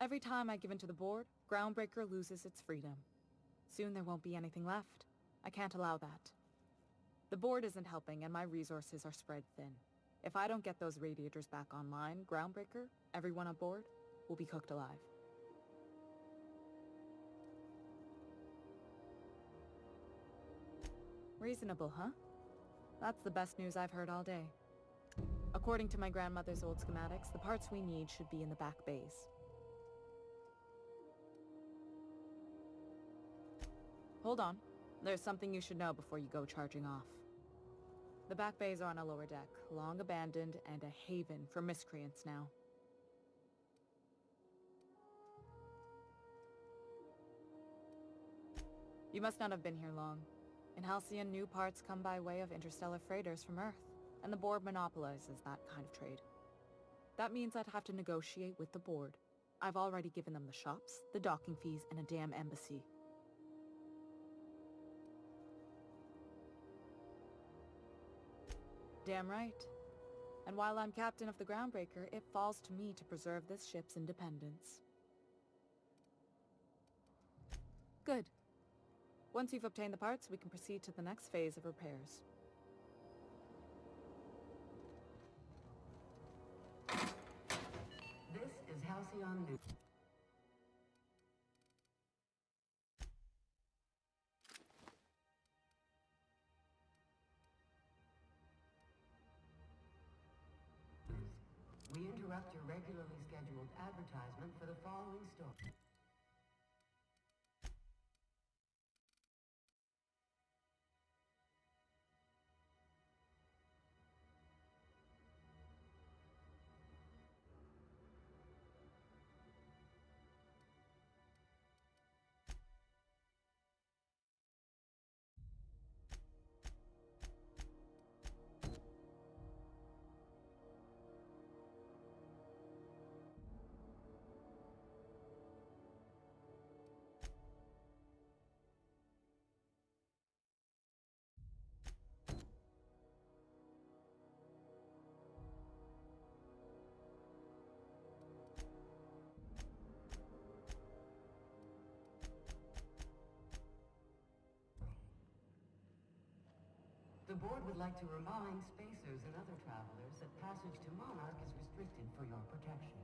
Every time I give in to the board, Groundbreaker loses its freedom. Soon there won't be anything left. I can't allow that. The board isn't helping, and my resources are spread thin. If I don't get those radiators back online, Groundbreaker, everyone on board, will be cooked alive. Reasonable, huh? That's the best news I've heard all day. According to my grandmother's old schematics, the parts we need should be in the back bays. Hold on. There's something you should know before you go charging off. The back bays are on a lower deck, long abandoned and a haven for miscreants now. You must not have been here long. In Halcyon, new parts come by way of interstellar freighters from Earth, and the board monopolizes that kind of trade. That means I'd have to negotiate with the board. I've already given them the shops, the docking fees, and a damn embassy. Damn right. And while I'm captain of the Groundbreaker, it falls to me to preserve this ship's independence. Good. Once you've obtained the parts, we can proceed to the next phase of repairs. This is Halcyon News. We interrupt your regularly scheduled advertisement for the following story. board would like to remind spacers and other travelers that passage to Monarch is restricted for your protection.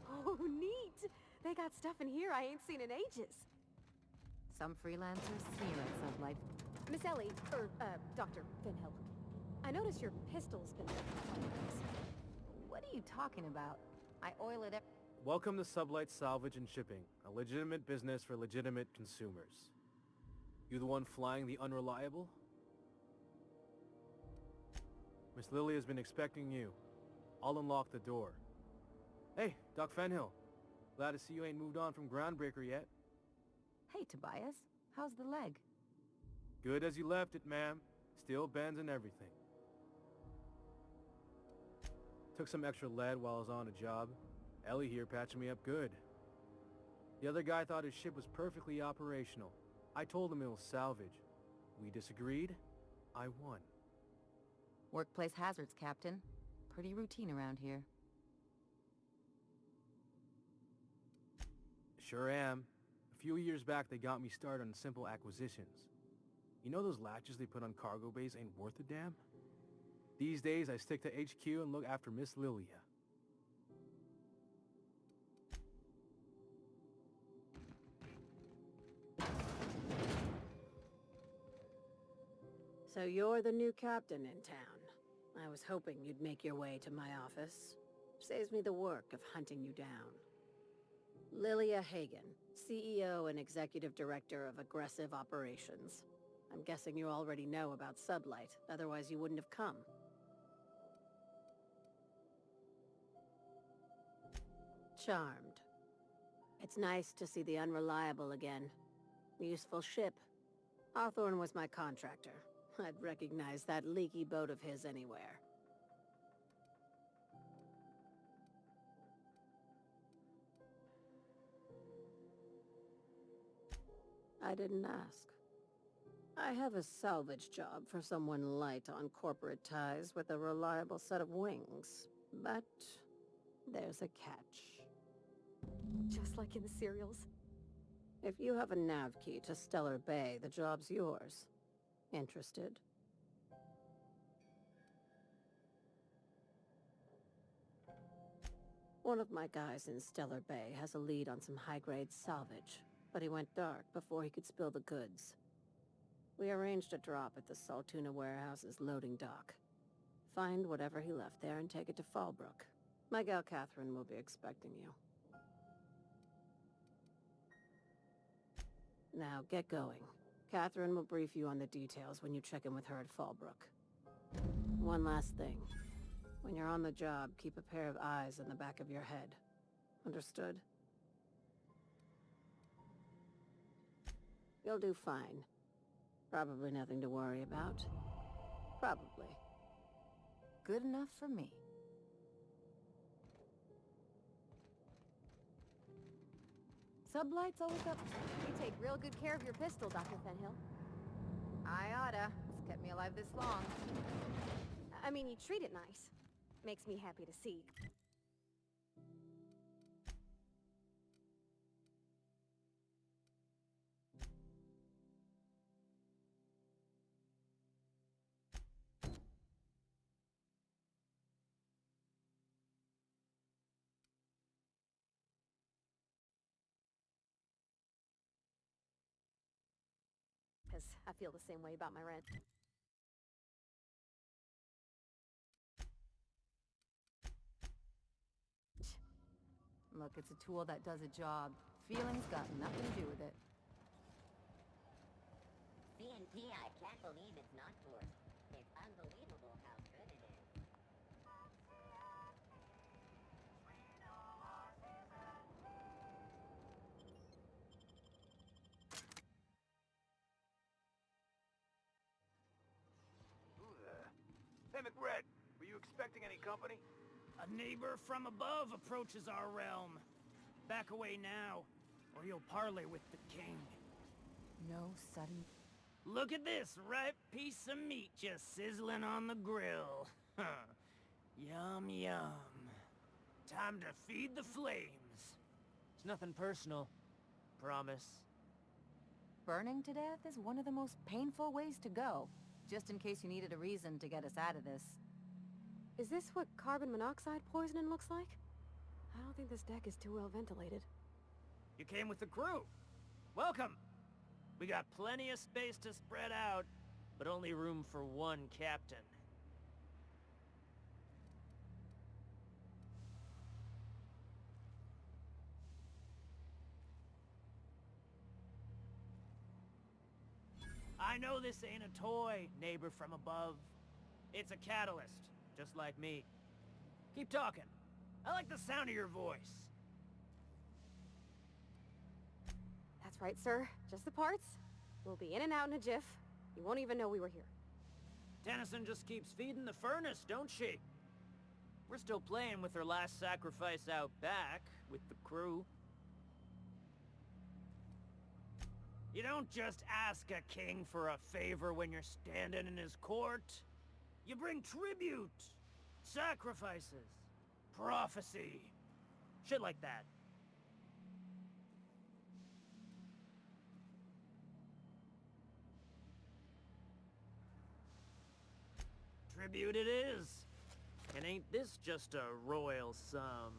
Oh, neat! They got stuff in here I ain't seen in ages. Some freelancers see you at Sublight. Miss Ellie, Dr. Finhill. I noticed your pistol's been working. What are you talking about? I oil it up. Welcome to Sublight Salvage and Shipping, a legitimate business for legitimate consumers. You the one flying the Unreliable? Miss Lily has been expecting you. I'll unlock the door. Hey, Doc Fenhill. Glad to see you ain't moved on from Groundbreaker yet. Hey, Tobias. How's the leg? Good as you left it, ma'am. Still bends and everything. Took some extra lead while I was on a job. Ellie here patching me up good. The other guy thought his ship was perfectly operational. I told him it was salvage. We disagreed. I won. Workplace hazards, Captain. Pretty routine around here. Sure am. A few years back, they got me started on simple acquisitions. You know those latches they put on cargo bays ain't worth a damn? These days, I stick to HQ and look after Miss Lilia. So you're the new captain in town. I was hoping you'd make your way to my office. Saves me the work of hunting you down. Lilia Hagen, CEO and Executive Director of Aggressive Operations. I'm guessing you already know about Sublight, otherwise you wouldn't have come. Charmed. It's nice to see the Unreliable again. Useful ship. Hawthorne was my contractor. I'd recognize that leaky boat of his anywhere. I didn't ask. I have a salvage job for someone light on corporate ties with a reliable set of wings, but there's a catch. Just like in the serials. If you have a nav key to Stellar Bay, the job's yours. Interested? One of my guys in Stellar Bay has a lead on some high-grade salvage, but he went dark before he could spill the goods. We arranged a drop at the Saltuna warehouse's loading dock. Find whatever he left there and take it to Fallbrook. My gal Catherine will be expecting you. Now, get going. Catherine will brief you on the details when you check in with her at Fallbrook. One last thing. When you're on the job, keep a pair of eyes in the back of your head. Understood? You'll do fine. Probably nothing to worry about. Probably. Good enough for me. Sublight's always up. You take real good care of your pistol, Dr. Fenhill. I oughta. It's kept me alive this long. I mean, you treat it nice. Makes me happy to see. Because I feel the same way about my rent. Look, it's a tool that does a job. Feelings got nothing to do with it. CNT, I can't believe it's not forced. It's unbelievable how good it is. Who the... Hey, McRed, were you expecting any company? A neighbor from above approaches our realm. Back away now. or you'll parley with the king. No sudden... Look at this ripe piece of meat just sizzling on the grill. Yum, yum. Time to feed the flames. It's nothing personal. Promise. Burning to death is one of the most painful ways to go, just in case you needed a reason to get us out of this. Is this what carbon monoxide poisoning looks like? I don't think this deck is too well ventilated. You came with the crew. Welcome. We got plenty of space to spread out, but only room for one captain. I know this ain't a toy, neighbor from above. It's a catalyst, just like me. Keep talking. I like the sound of your voice. That's right, sir. Just the parts. We'll be in and out in a jiff. You won't even know we were here. Tennyson just keeps feeding the furnace, don't she? We're still playing with her last sacrifice out back, with the crew. You don't just ask a king for a favor when you're standing in his court. You bring tribute, sacrifices, prophecy, shit like that. Tribute it is. And ain't this just a royal sum?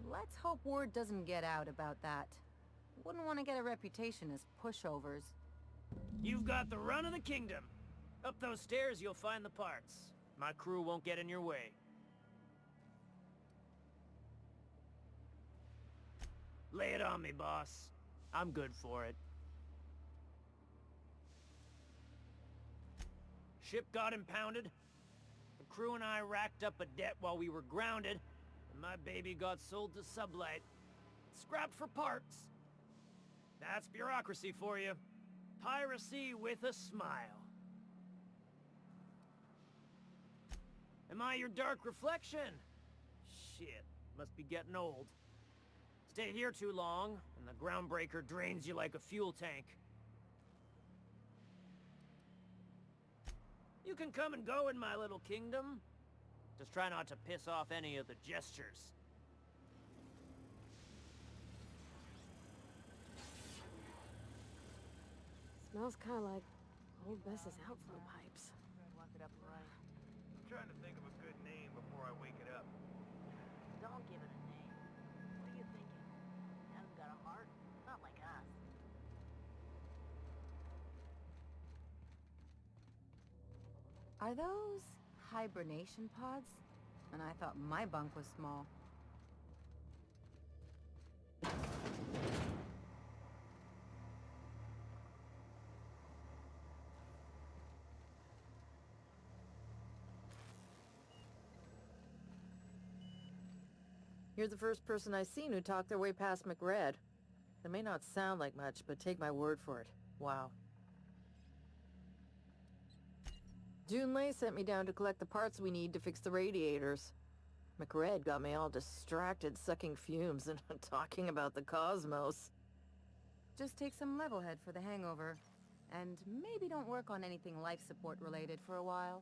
Let's hope word doesn't get out about that. Wouldn't want to get a reputation as pushovers. You've got the run of the kingdom. Up those stairs you'll find the parts. My crew won't get in your way. Lay it on me, boss. I'm good for it. Ship got impounded. The crew and I racked up a debt while we were grounded, and my baby got sold to Sublight. Scrapped for parts. That's bureaucracy for you. Piracy with a smile. Am I your dark reflection? Shit, must be getting old. Stay here too long, and the groundbreaker drains you like a fuel tank. You can come and go in my little kingdom. Just try not to piss off any of the gestures. Smells kind of like old Bess's outflow pipes. I'm trying to think of a good name before I wake it up. Don't give it a name. What are you thinking? It hasn't got a heart? Not like us. Are those hibernation pods? And I thought my bunk was small. You're the first person I've seen who talked their way past McRed. It may not sound like much, but take my word for it. Wow. Junlei sent me down to collect the parts we need to fix the radiators. McRed got me all distracted sucking fumes and talking about the cosmos. Just take some level head for the hangover. And maybe don't work on anything life support related for a while.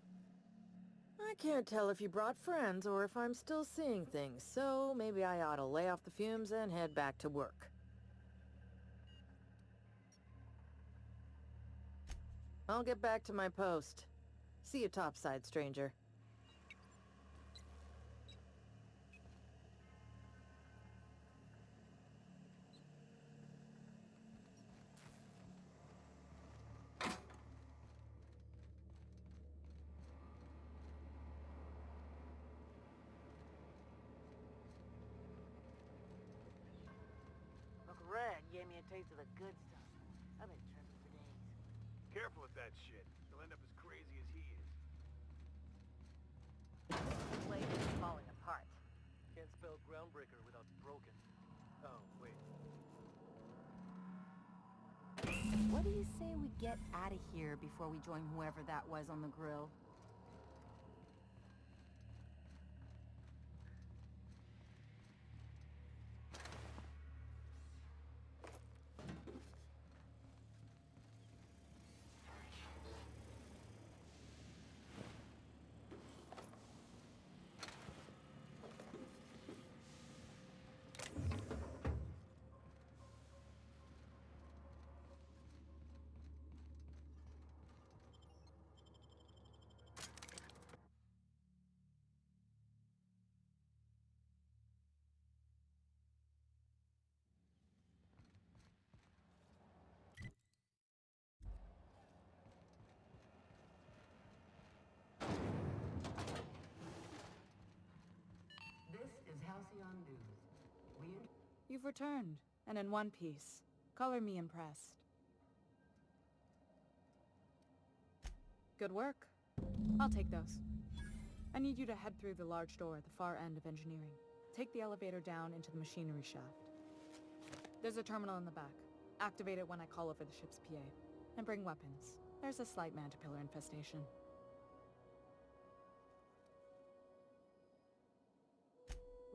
I can't tell if you brought friends or if I'm still seeing things, so maybe I ought to lay off the fumes and head back to work. I'll get back to my post. See you topside, stranger. Red gave me a taste of the good stuff. I've been tripping for days. Careful with that shit. You'll end up as crazy as he is. The place is falling apart. Can't spell groundbreaker without broken. Oh, wait. What do you say we get out of here before we join whoever that was on the grill? Halcyon News. You've returned, and in one piece. Color me impressed. Good work. I'll take those. I need you to head through the large door at the far end of engineering. Take the elevator down into the machinery shaft. There's a terminal in the back. Activate it when I call over the ship's PA. And bring weapons. There's a slight mantipillar infestation.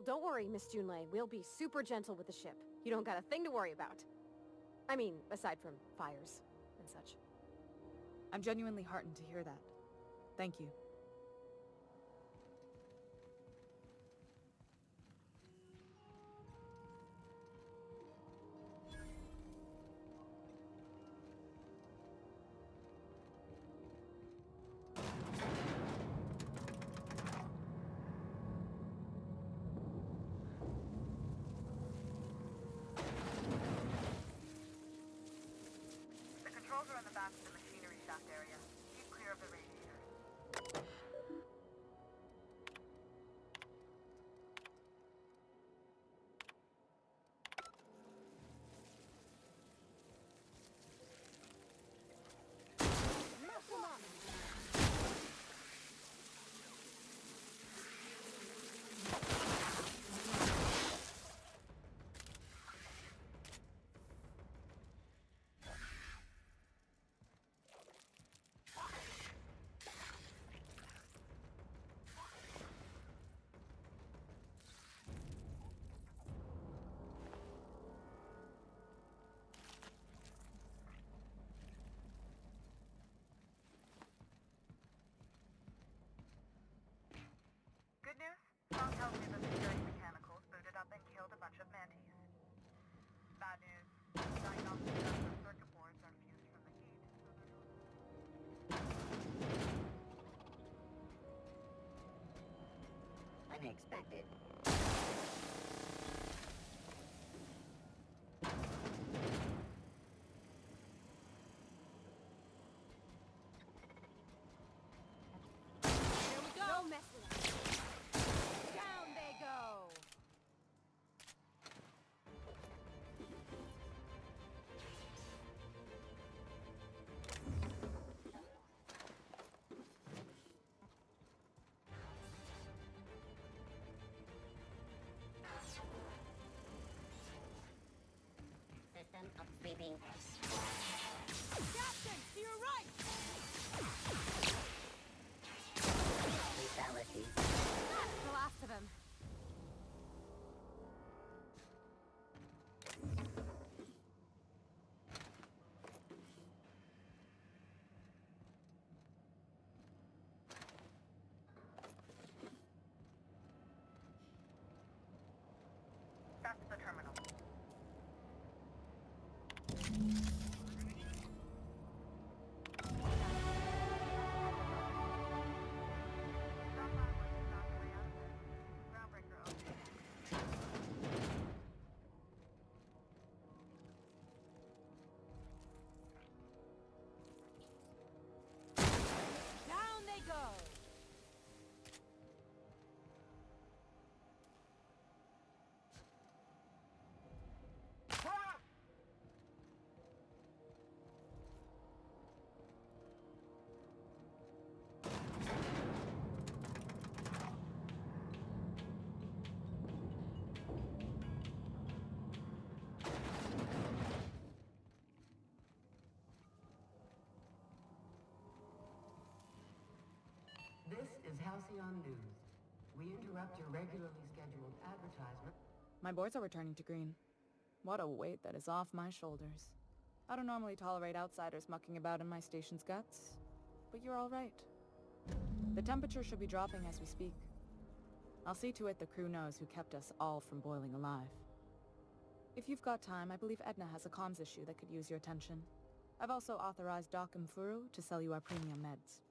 Don't worry, Miss Junlei. We'll be super gentle with the ship. You don't got a thing to worry about. I mean, aside from fires and such. I'm genuinely heartened to hear that. Thank you. The controls are in the back of the machinery shaft area. Keep clear of the radiators. Good news? Tom tells me that the security mechanicals booted up and killed a bunch of mantis. Bad news. Diagnostic tests of circuit boards are fused from the heat, Unexpected. Here we go! Don't mess with us! Down they go! System upsweeping. Captain, to your right! Lethality. That's the last of him. that's the terminal. Groundbreaker open. Down they go! This is Halcyon News. We interrupt your regularly scheduled advertisement. My boards are returning to green. What a weight that is off my shoulders. I don't normally tolerate outsiders mucking about in my station's guts, but you're all right. The temperature should be dropping as we speak. I'll see to it the crew knows who kept us all from boiling alive. If you've got time, I believe Edna has a comms issue that could use your attention. I've also authorized Doc and Furu to sell you our premium meds.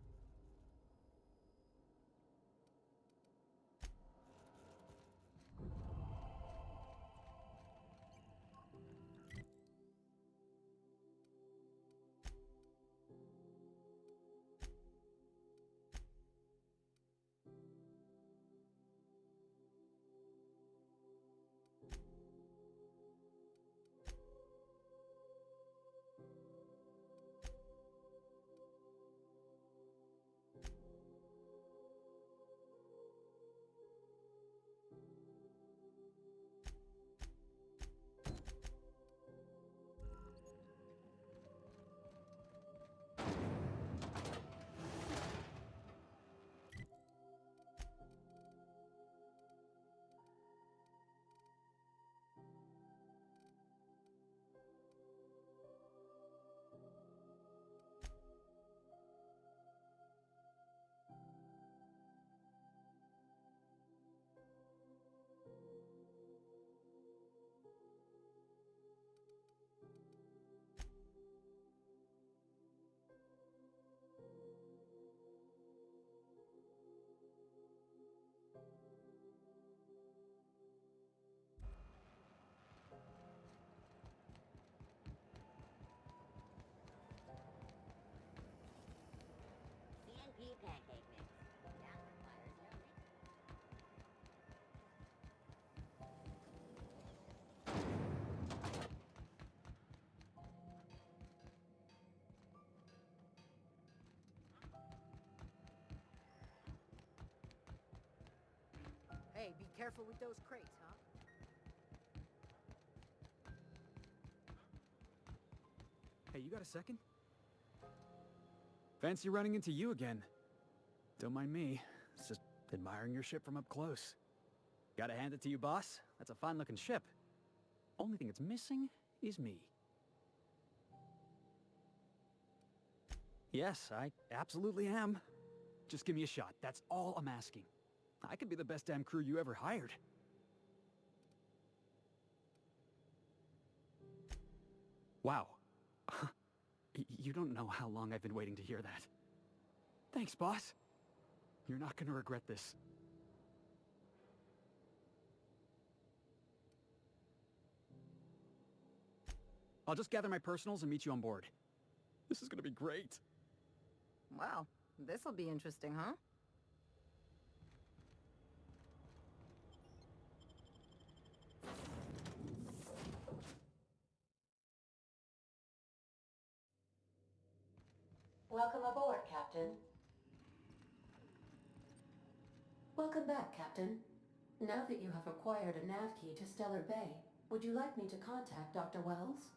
Hey, be careful with those crates, huh? Hey, you got a second? Fancy running into you again. Don't mind me. It's just admiring your ship from up close. Gotta hand it to you, boss. That's a fine-looking ship. Only thing it's missing is me. Yes, I absolutely am. Just give me a shot. That's all I'm asking. I could be the best damn crew you ever hired. Wow. You don't know how long I've been waiting to hear that. Thanks, boss. You're not gonna regret this. I'll just gather my personals and meet you on board. This is gonna be great. Wow, this'll be interesting, huh? Welcome aboard, Captain. Welcome back, Captain. Now that you have acquired a nav key to Stellar Bay, would you like me to contact Dr. Wells?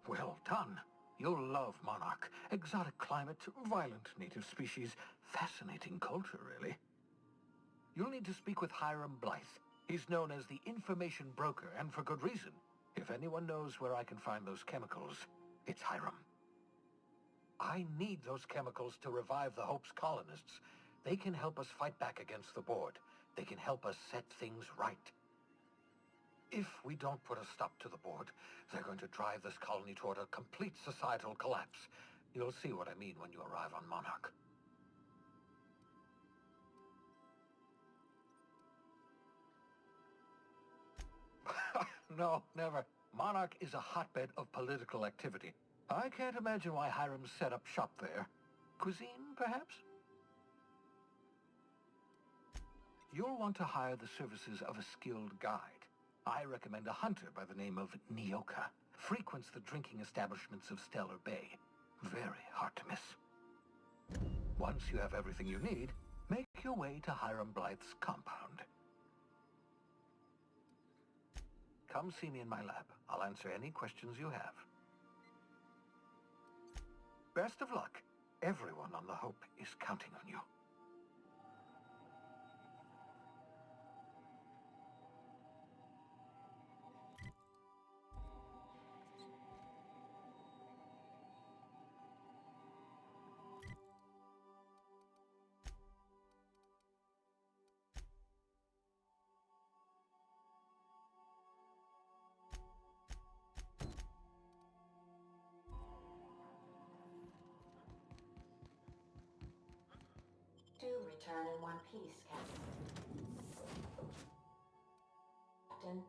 Well done. You'll love Monarch. Exotic climate, violent native species, fascinating culture, really. You'll need to speak with Hiram Blythe. He's known as the information broker, and for good reason. If anyone knows where I can find those chemicals, it's Hiram. I need those chemicals to revive the Hope's colonists. They can help us fight back against the Board. They can help us set things right. If we don't put a stop to the Board, they're going to drive this colony toward a complete societal collapse. You'll see what I mean when you arrive on Monarch. No, never. Monarch is a hotbed of political activity. I can't imagine why Hiram set up shop there. Cuisine, perhaps? You'll want to hire the services of a skilled guide. I recommend a hunter by the name of Nyoka. Frequents the drinking establishments of Stellar Bay. Very hard to miss. Once you have everything you need, make your way to Hiram Blythe's compound. Come see me in my lab. I'll answer any questions you have. Best of luck. Everyone on the Hope is counting on you. Do return in one piece, Captain. Captain.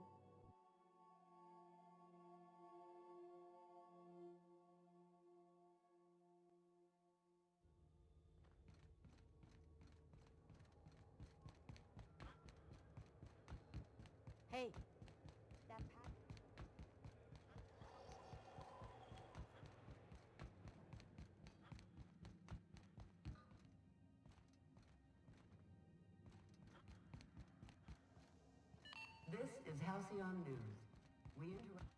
Hey, that pack... This is Halcyon News. We interrupt.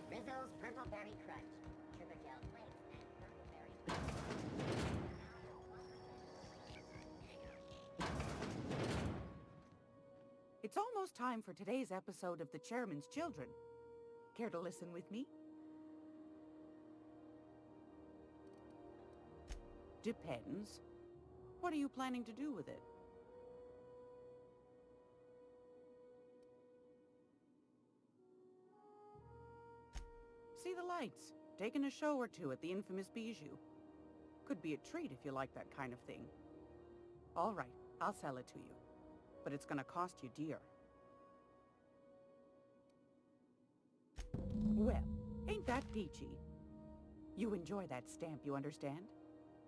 Rizzo's Purple Berry Crunch, Sugar Gel Flakes, and Purple Berry... It's almost time for today's episode of The Chairman's Children. Care to listen with me? Depends. What are you planning to do with it? See the lights. Taking a show or two at the infamous Bijou. Could be a treat if you like that kind of thing. All right, I'll sell it to you. But it's gonna cost you dear. Well, ain't that peachy? You enjoy that stamp, you understand?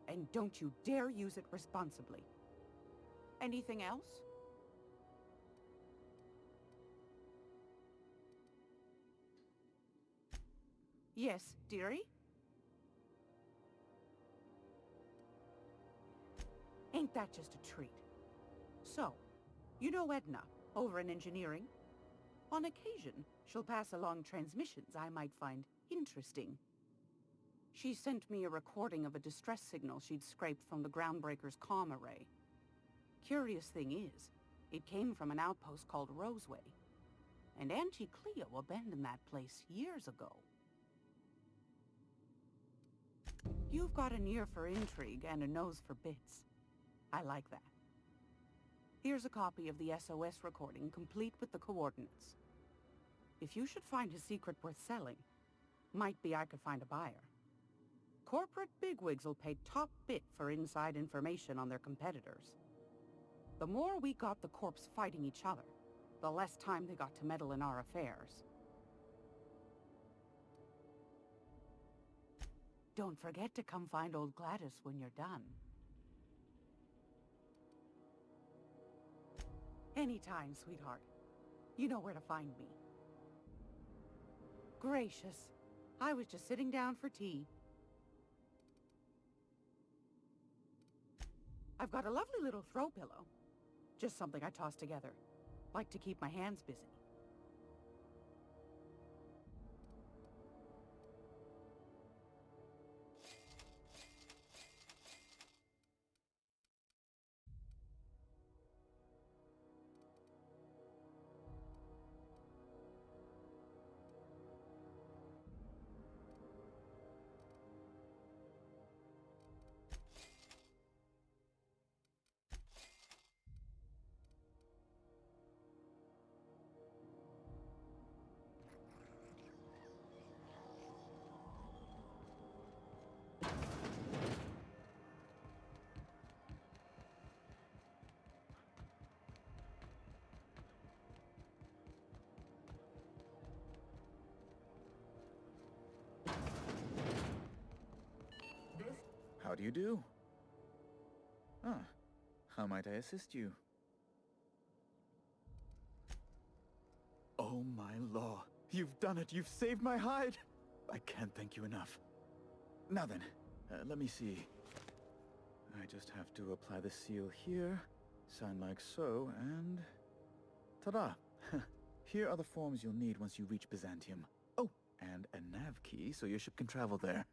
And don't you dare use it responsibly. Anything else? Yes, dearie? make that just a treat. So, you know Edna, over in engineering? On occasion, she'll pass along transmissions I might find interesting. She sent me a recording of a distress signal she'd scraped from the Groundbreaker's comm array. Curious thing is, it came from an outpost called Roseway. And Auntie Cleo abandoned that place years ago. You've got an ear for intrigue and a nose for bits. I like that. Here's a copy of the SOS recording, complete with the coordinates. If you should find a secret worth selling, might be I could find a buyer. Corporate bigwigs will pay top bit for inside information on their competitors. The more we got the corps fighting each other, the less time they got to meddle in our affairs. Don't forget to come find old Gladys when you're done. Anytime, sweetheart. You know where to find me. Gracious. I was just sitting down for tea. I've got a lovely little throw pillow. Just something I toss together. Like to keep my hands busy. How do you do? Ah, how might I assist you? Oh my law, you've done it, you've saved my hide! I can't thank you enough. Now then, let me see. I just have to apply the seal here, sign like so, and... ta-da! Here are the forms you'll need once you reach Byzantium. Oh, and a nav key so your ship can travel there.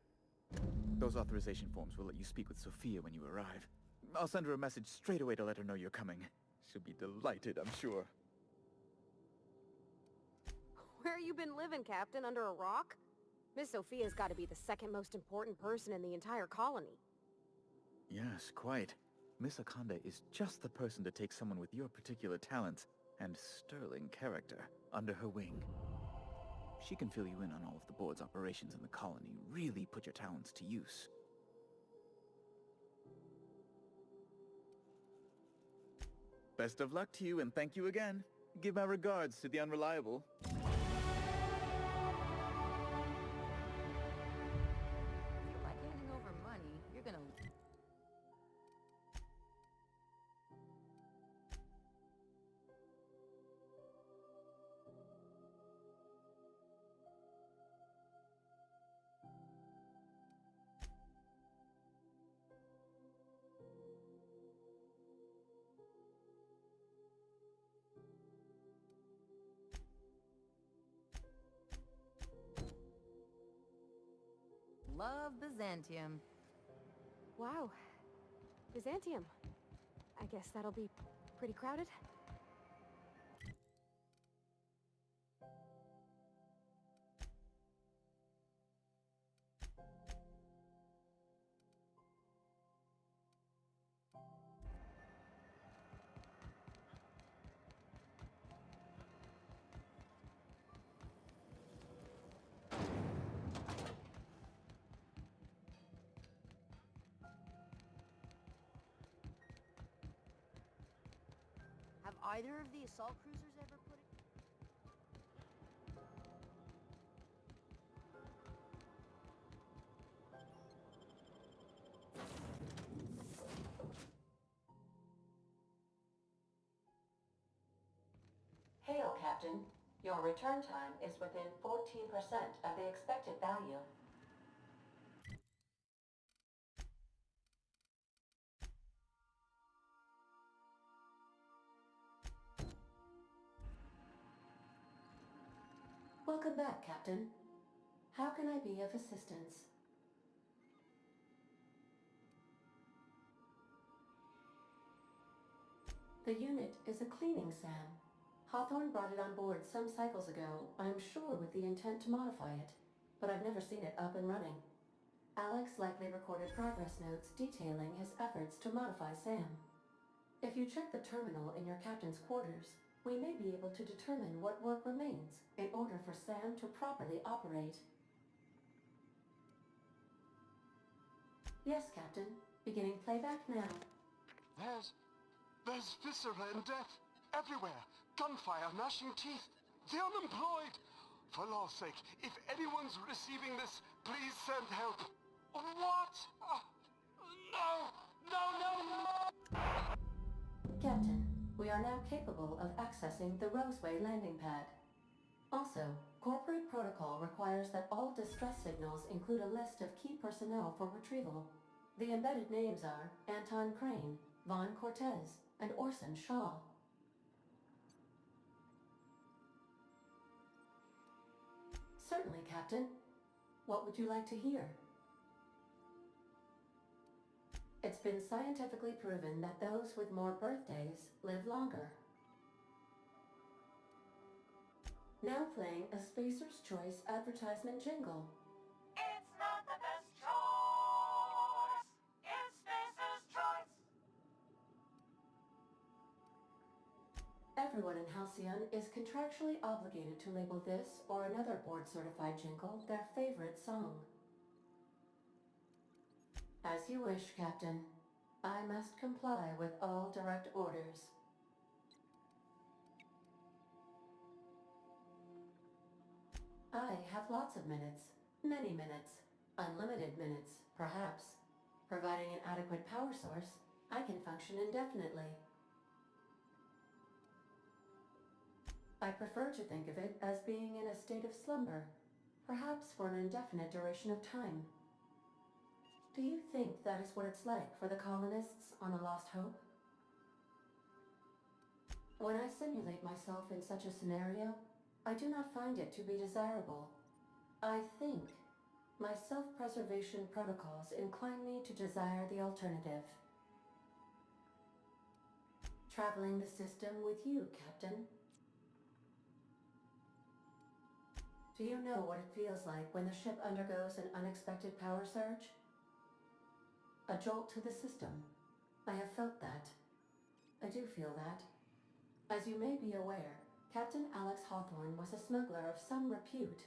Those authorization forms will let you speak with Sophia when you arrive. I'll send her a message straight away to let her know you're coming. She'll be delighted, I'm sure. Where you been living, Captain? Under a rock? Miss Sophia's gotta be the second most important person in the entire colony. Yes, quite. Miss Akanda is just the person to take someone with your particular talents and sterling character under her wing. She can fill you in on all of the board's operations in the colony, really put your talents to use. Best of luck to you, and thank you again. Give my regards to the Unreliable. If you like handing over money, you're gonna... Love Byzantium. Wow. Byzantium. I guess that'll be pretty crowded. Have either of the assault cruisers ever put it? Hail, Captain. Your return time is within 14% of the expected value. Welcome back, Captain. How can I be of assistance? The unit is a cleaning SAM. Hawthorne brought it on board some cycles ago, I'm sure with the intent to modify it, but I've never seen it up and running. Alex likely recorded progress notes detailing his efforts to modify SAM. If you check the terminal in your captain's quarters, we may be able to determine what work remains in order for SAM to properly operate. Yes, Captain. Beginning playback now. There's viscera and death everywhere. Gunfire, gnashing teeth. The unemployed. For law's sake, if anyone's receiving this, please send help. What? No! Captain, we are now capable of accessing the Roseway landing pad. Also, corporate protocol requires that all distress signals include a list of key personnel for retrieval. The embedded names are Anton Crane, Vaughn Cortez, and Orson Shaw. Certainly, Captain. What would you like to hear? It's been scientifically proven that those with more birthdays live longer. Now playing a Spacer's Choice advertisement jingle. It's not the best choice. It's Spacer's Choice. Everyone in Halcyon is contractually obligated to label this or another board-certified jingle their favorite song. As you wish, Captain. I must comply with all direct orders. I have lots of minutes. Many minutes. Unlimited minutes, perhaps. Providing an adequate power source, I can function indefinitely. I prefer to think of it as being in a state of slumber, perhaps for an indefinite duration of time. Do you think that is what it's like for the colonists on A Lost Hope? When I simulate myself in such a scenario, I do not find it to be desirable. I think my self-preservation protocols incline me to desire the alternative. Traveling the system with you, Captain. Do you know what it feels like when the ship undergoes an unexpected power surge? A jolt to the system. I have felt that. I do feel that. As you may be aware, Captain Alex Hawthorne was a smuggler of some repute.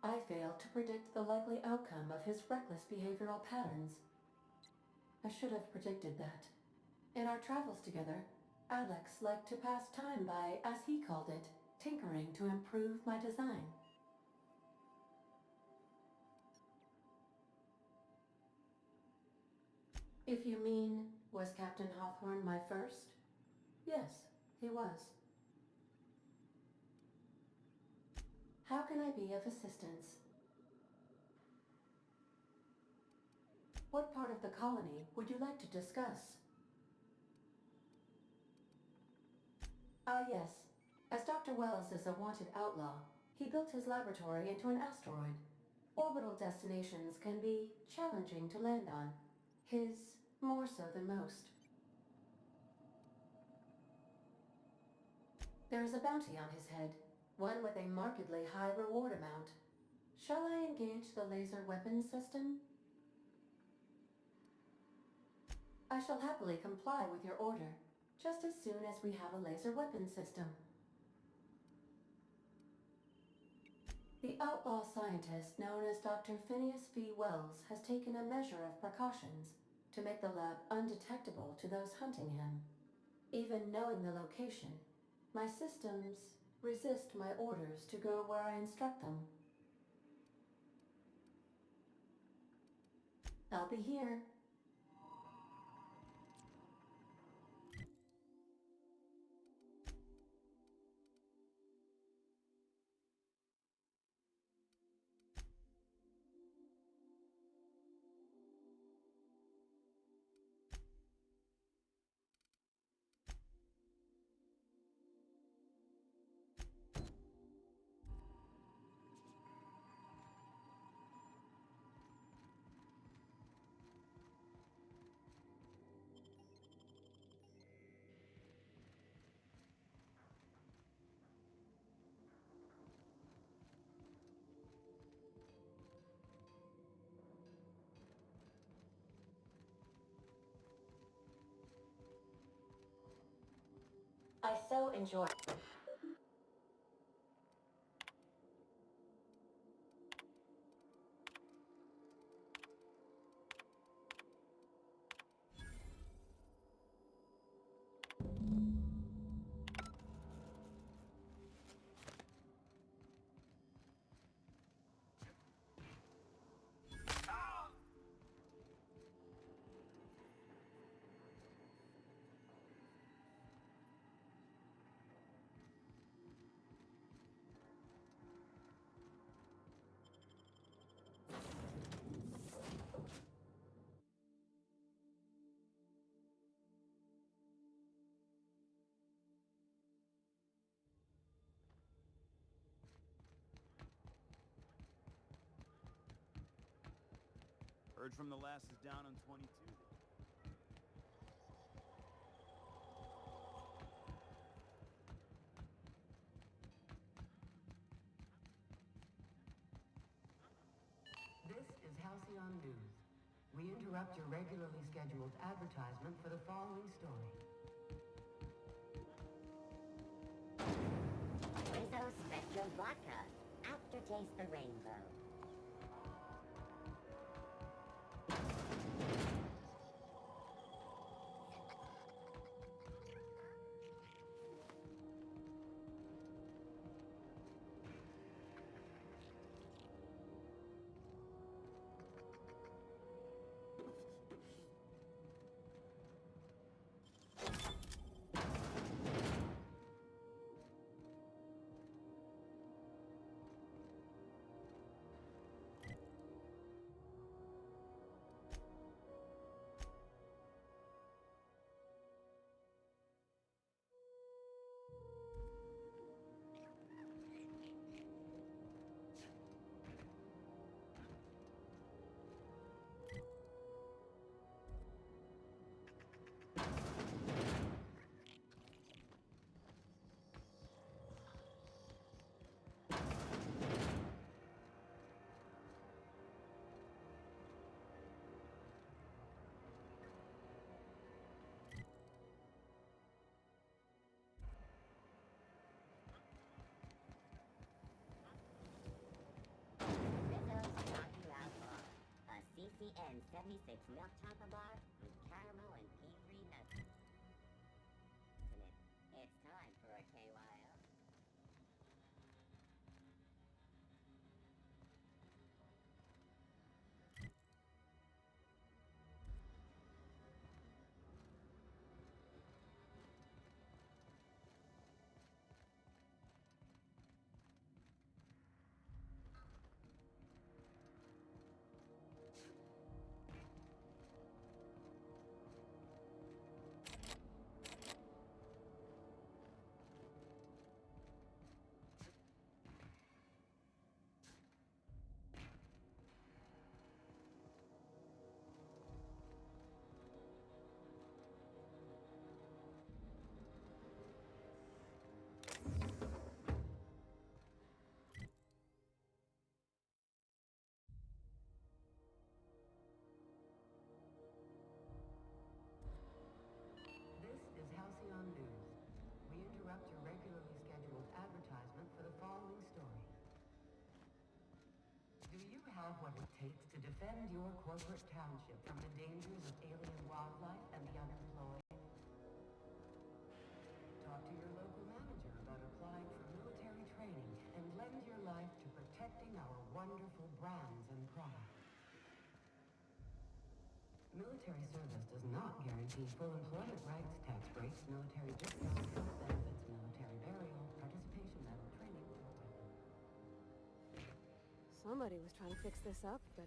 I failed to predict the likely outcome of his reckless behavioral patterns. I should have predicted that. In our travels together, Alex liked to pass time by, as he called it, tinkering to improve my design. If you mean, was Captain Hawthorne my first? Yes, he was. How can I be of assistance? What part of the colony would you like to discuss? Ah, yes. As Dr. Wells is a wanted outlaw, he built his laboratory into an asteroid. Orbital destinations can be challenging to land on. His more so than most. There is a bounty on his head, one with a markedly high reward amount. Shall I engage the laser weapons system? I shall happily comply with your order, just as soon as we have a laser weapons system. The outlaw scientist known as Dr. Phineas V. Wells has taken a measure of precautions to make the lab undetectable to those hunting him. Even knowing the location, my systems resist my orders to go where I instruct them. I'll be here. I so enjoy... Heard from the last is down on 22. This is Halcyon News. We interrupt your regularly scheduled advertisement for the following story. Rizzo Spectrum Vodka. Aftertaste the rainbow. CCN 76 milk chocolate bar with caramel and pea-free nuts. It's time for a KYO. This is Halcyon News. We interrupt your regularly scheduled advertisement for the following story. Do you have what it takes to defend your corporate township from the dangers of alien wildlife and the unemployed? Talk to your local manager about applying for military training and lend your life to protecting our wonderful brands and products. Military service does not guarantee full employment rights, tax breaks, military discounts, health benefits, military burial, participation level training, or weapons. Somebody was trying to fix this up, but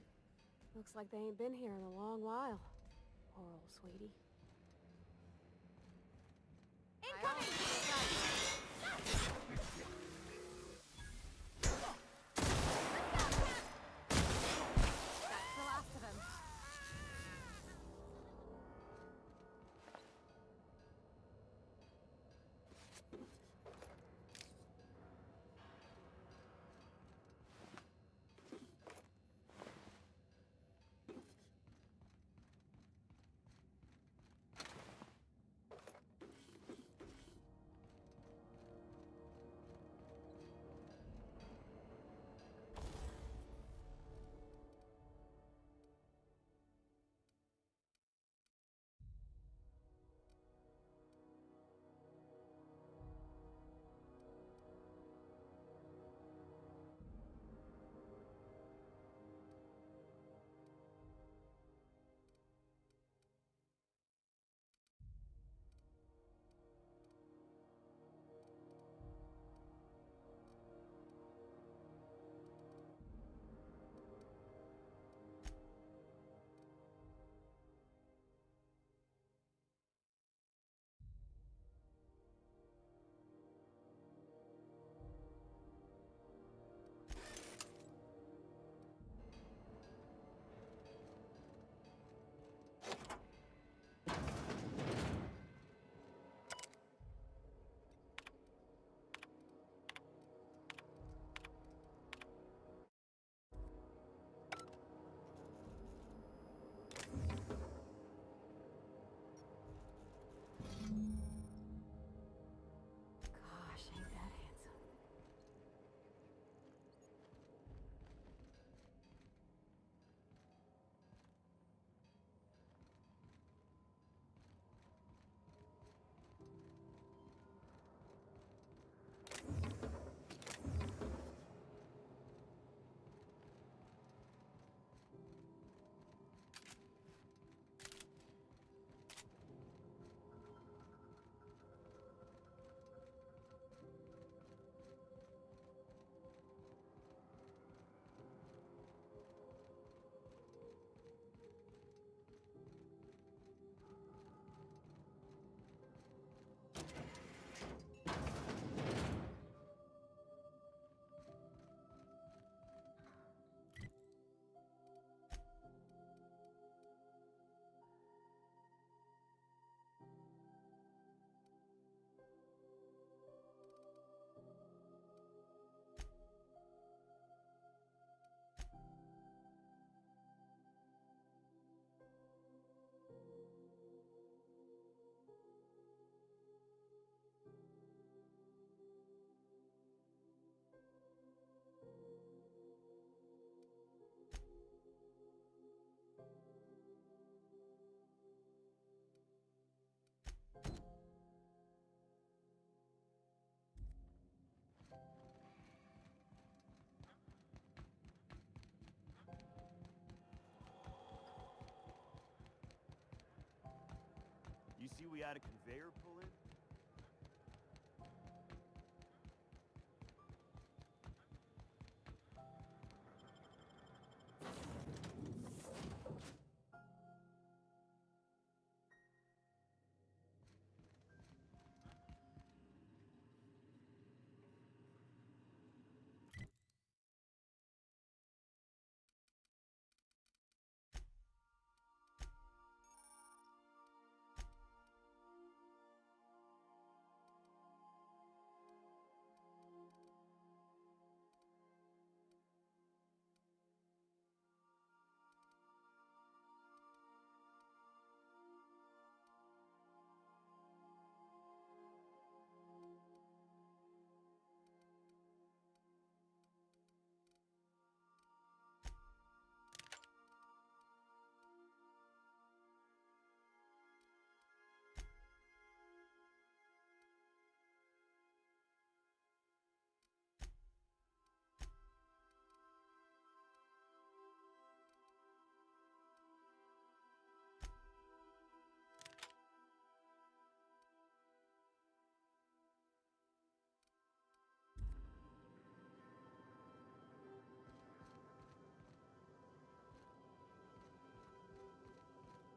looks like they ain't been here in a long while. Poor old sweetie. Incoming! That's the last of them. we had a conveyor pull in?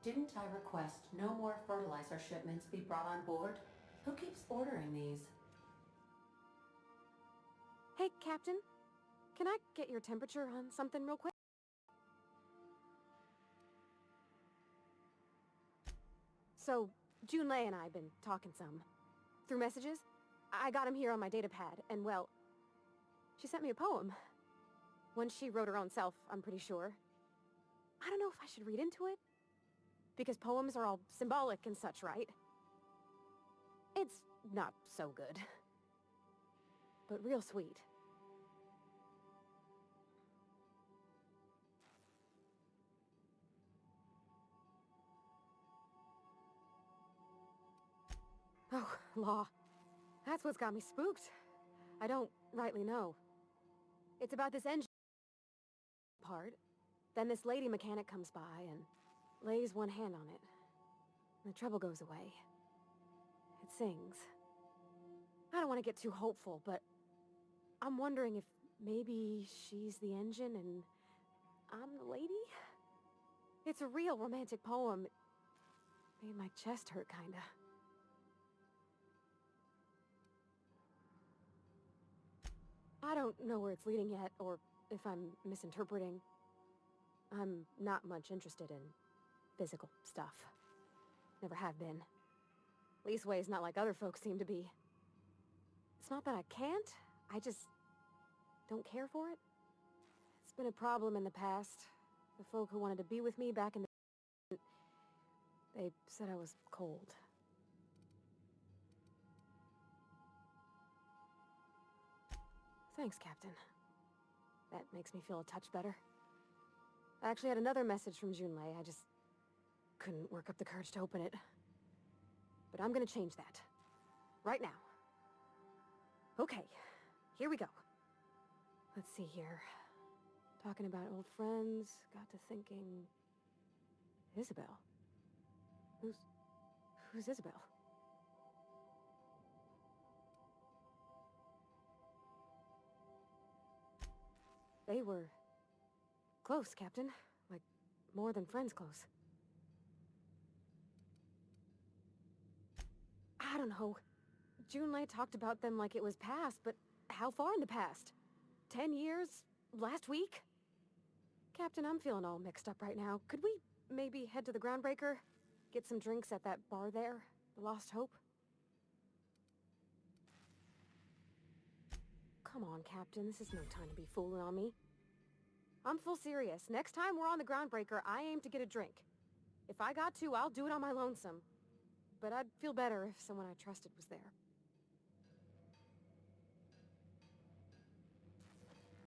Didn't I request no more fertilizer shipments be brought on board? Who keeps ordering these? Hey, Captain. Can I get your temperature on something real quick? So, Junlei and I have been talking some. Through messages? I got him here on my datapad, and well, she sent me a poem. One she wrote her own self, I'm pretty sure. I don't know if I should read into it. Because poems are all symbolic and such, right? It's not so good. But real sweet. Oh, law. That's what's got me spooked. I don't rightly know. It's about this engine part. Then this lady mechanic comes by and lays one hand on it. The trouble goes away. It sings. I don't want to get too hopeful, but I'm wondering if maybe she's the engine and I'm the lady? It's a real romantic poem. Made my chest hurt, kinda. I don't know where it's leading yet, or if I'm misinterpreting. I'm not much interested in physical stuff. Never have been. Leastways not like other folks seem to be. It's not that I can't, I just don't care for it. It's been a problem in the past. The folk who wanted to be with me back in the... They said I was cold. Thanks, Captain. That makes me feel a touch better. I actually had another message from Junlei. I just couldn't work up the courage to open it. But I'm gonna change that. Right now. Okay, here we go. Let's see here. Talking about old friends, got to thinking... Isabel? Who's Isabel? They were... close, Captain. Like, more than friends close. I don't know. Junlei talked about them like it was past, but how far in the past? 10 years? Last week? Captain, I'm feeling all mixed up right now. Could we maybe head to the Groundbreaker? Get some drinks at that bar there? The Lost Hope? Come on, Captain. This is no time to be fooling on me. I'm full serious. Next time we're on the Groundbreaker, I aim to get a drink. If I got to, I'll do it on my lonesome. But I'd feel better if someone I trusted was there.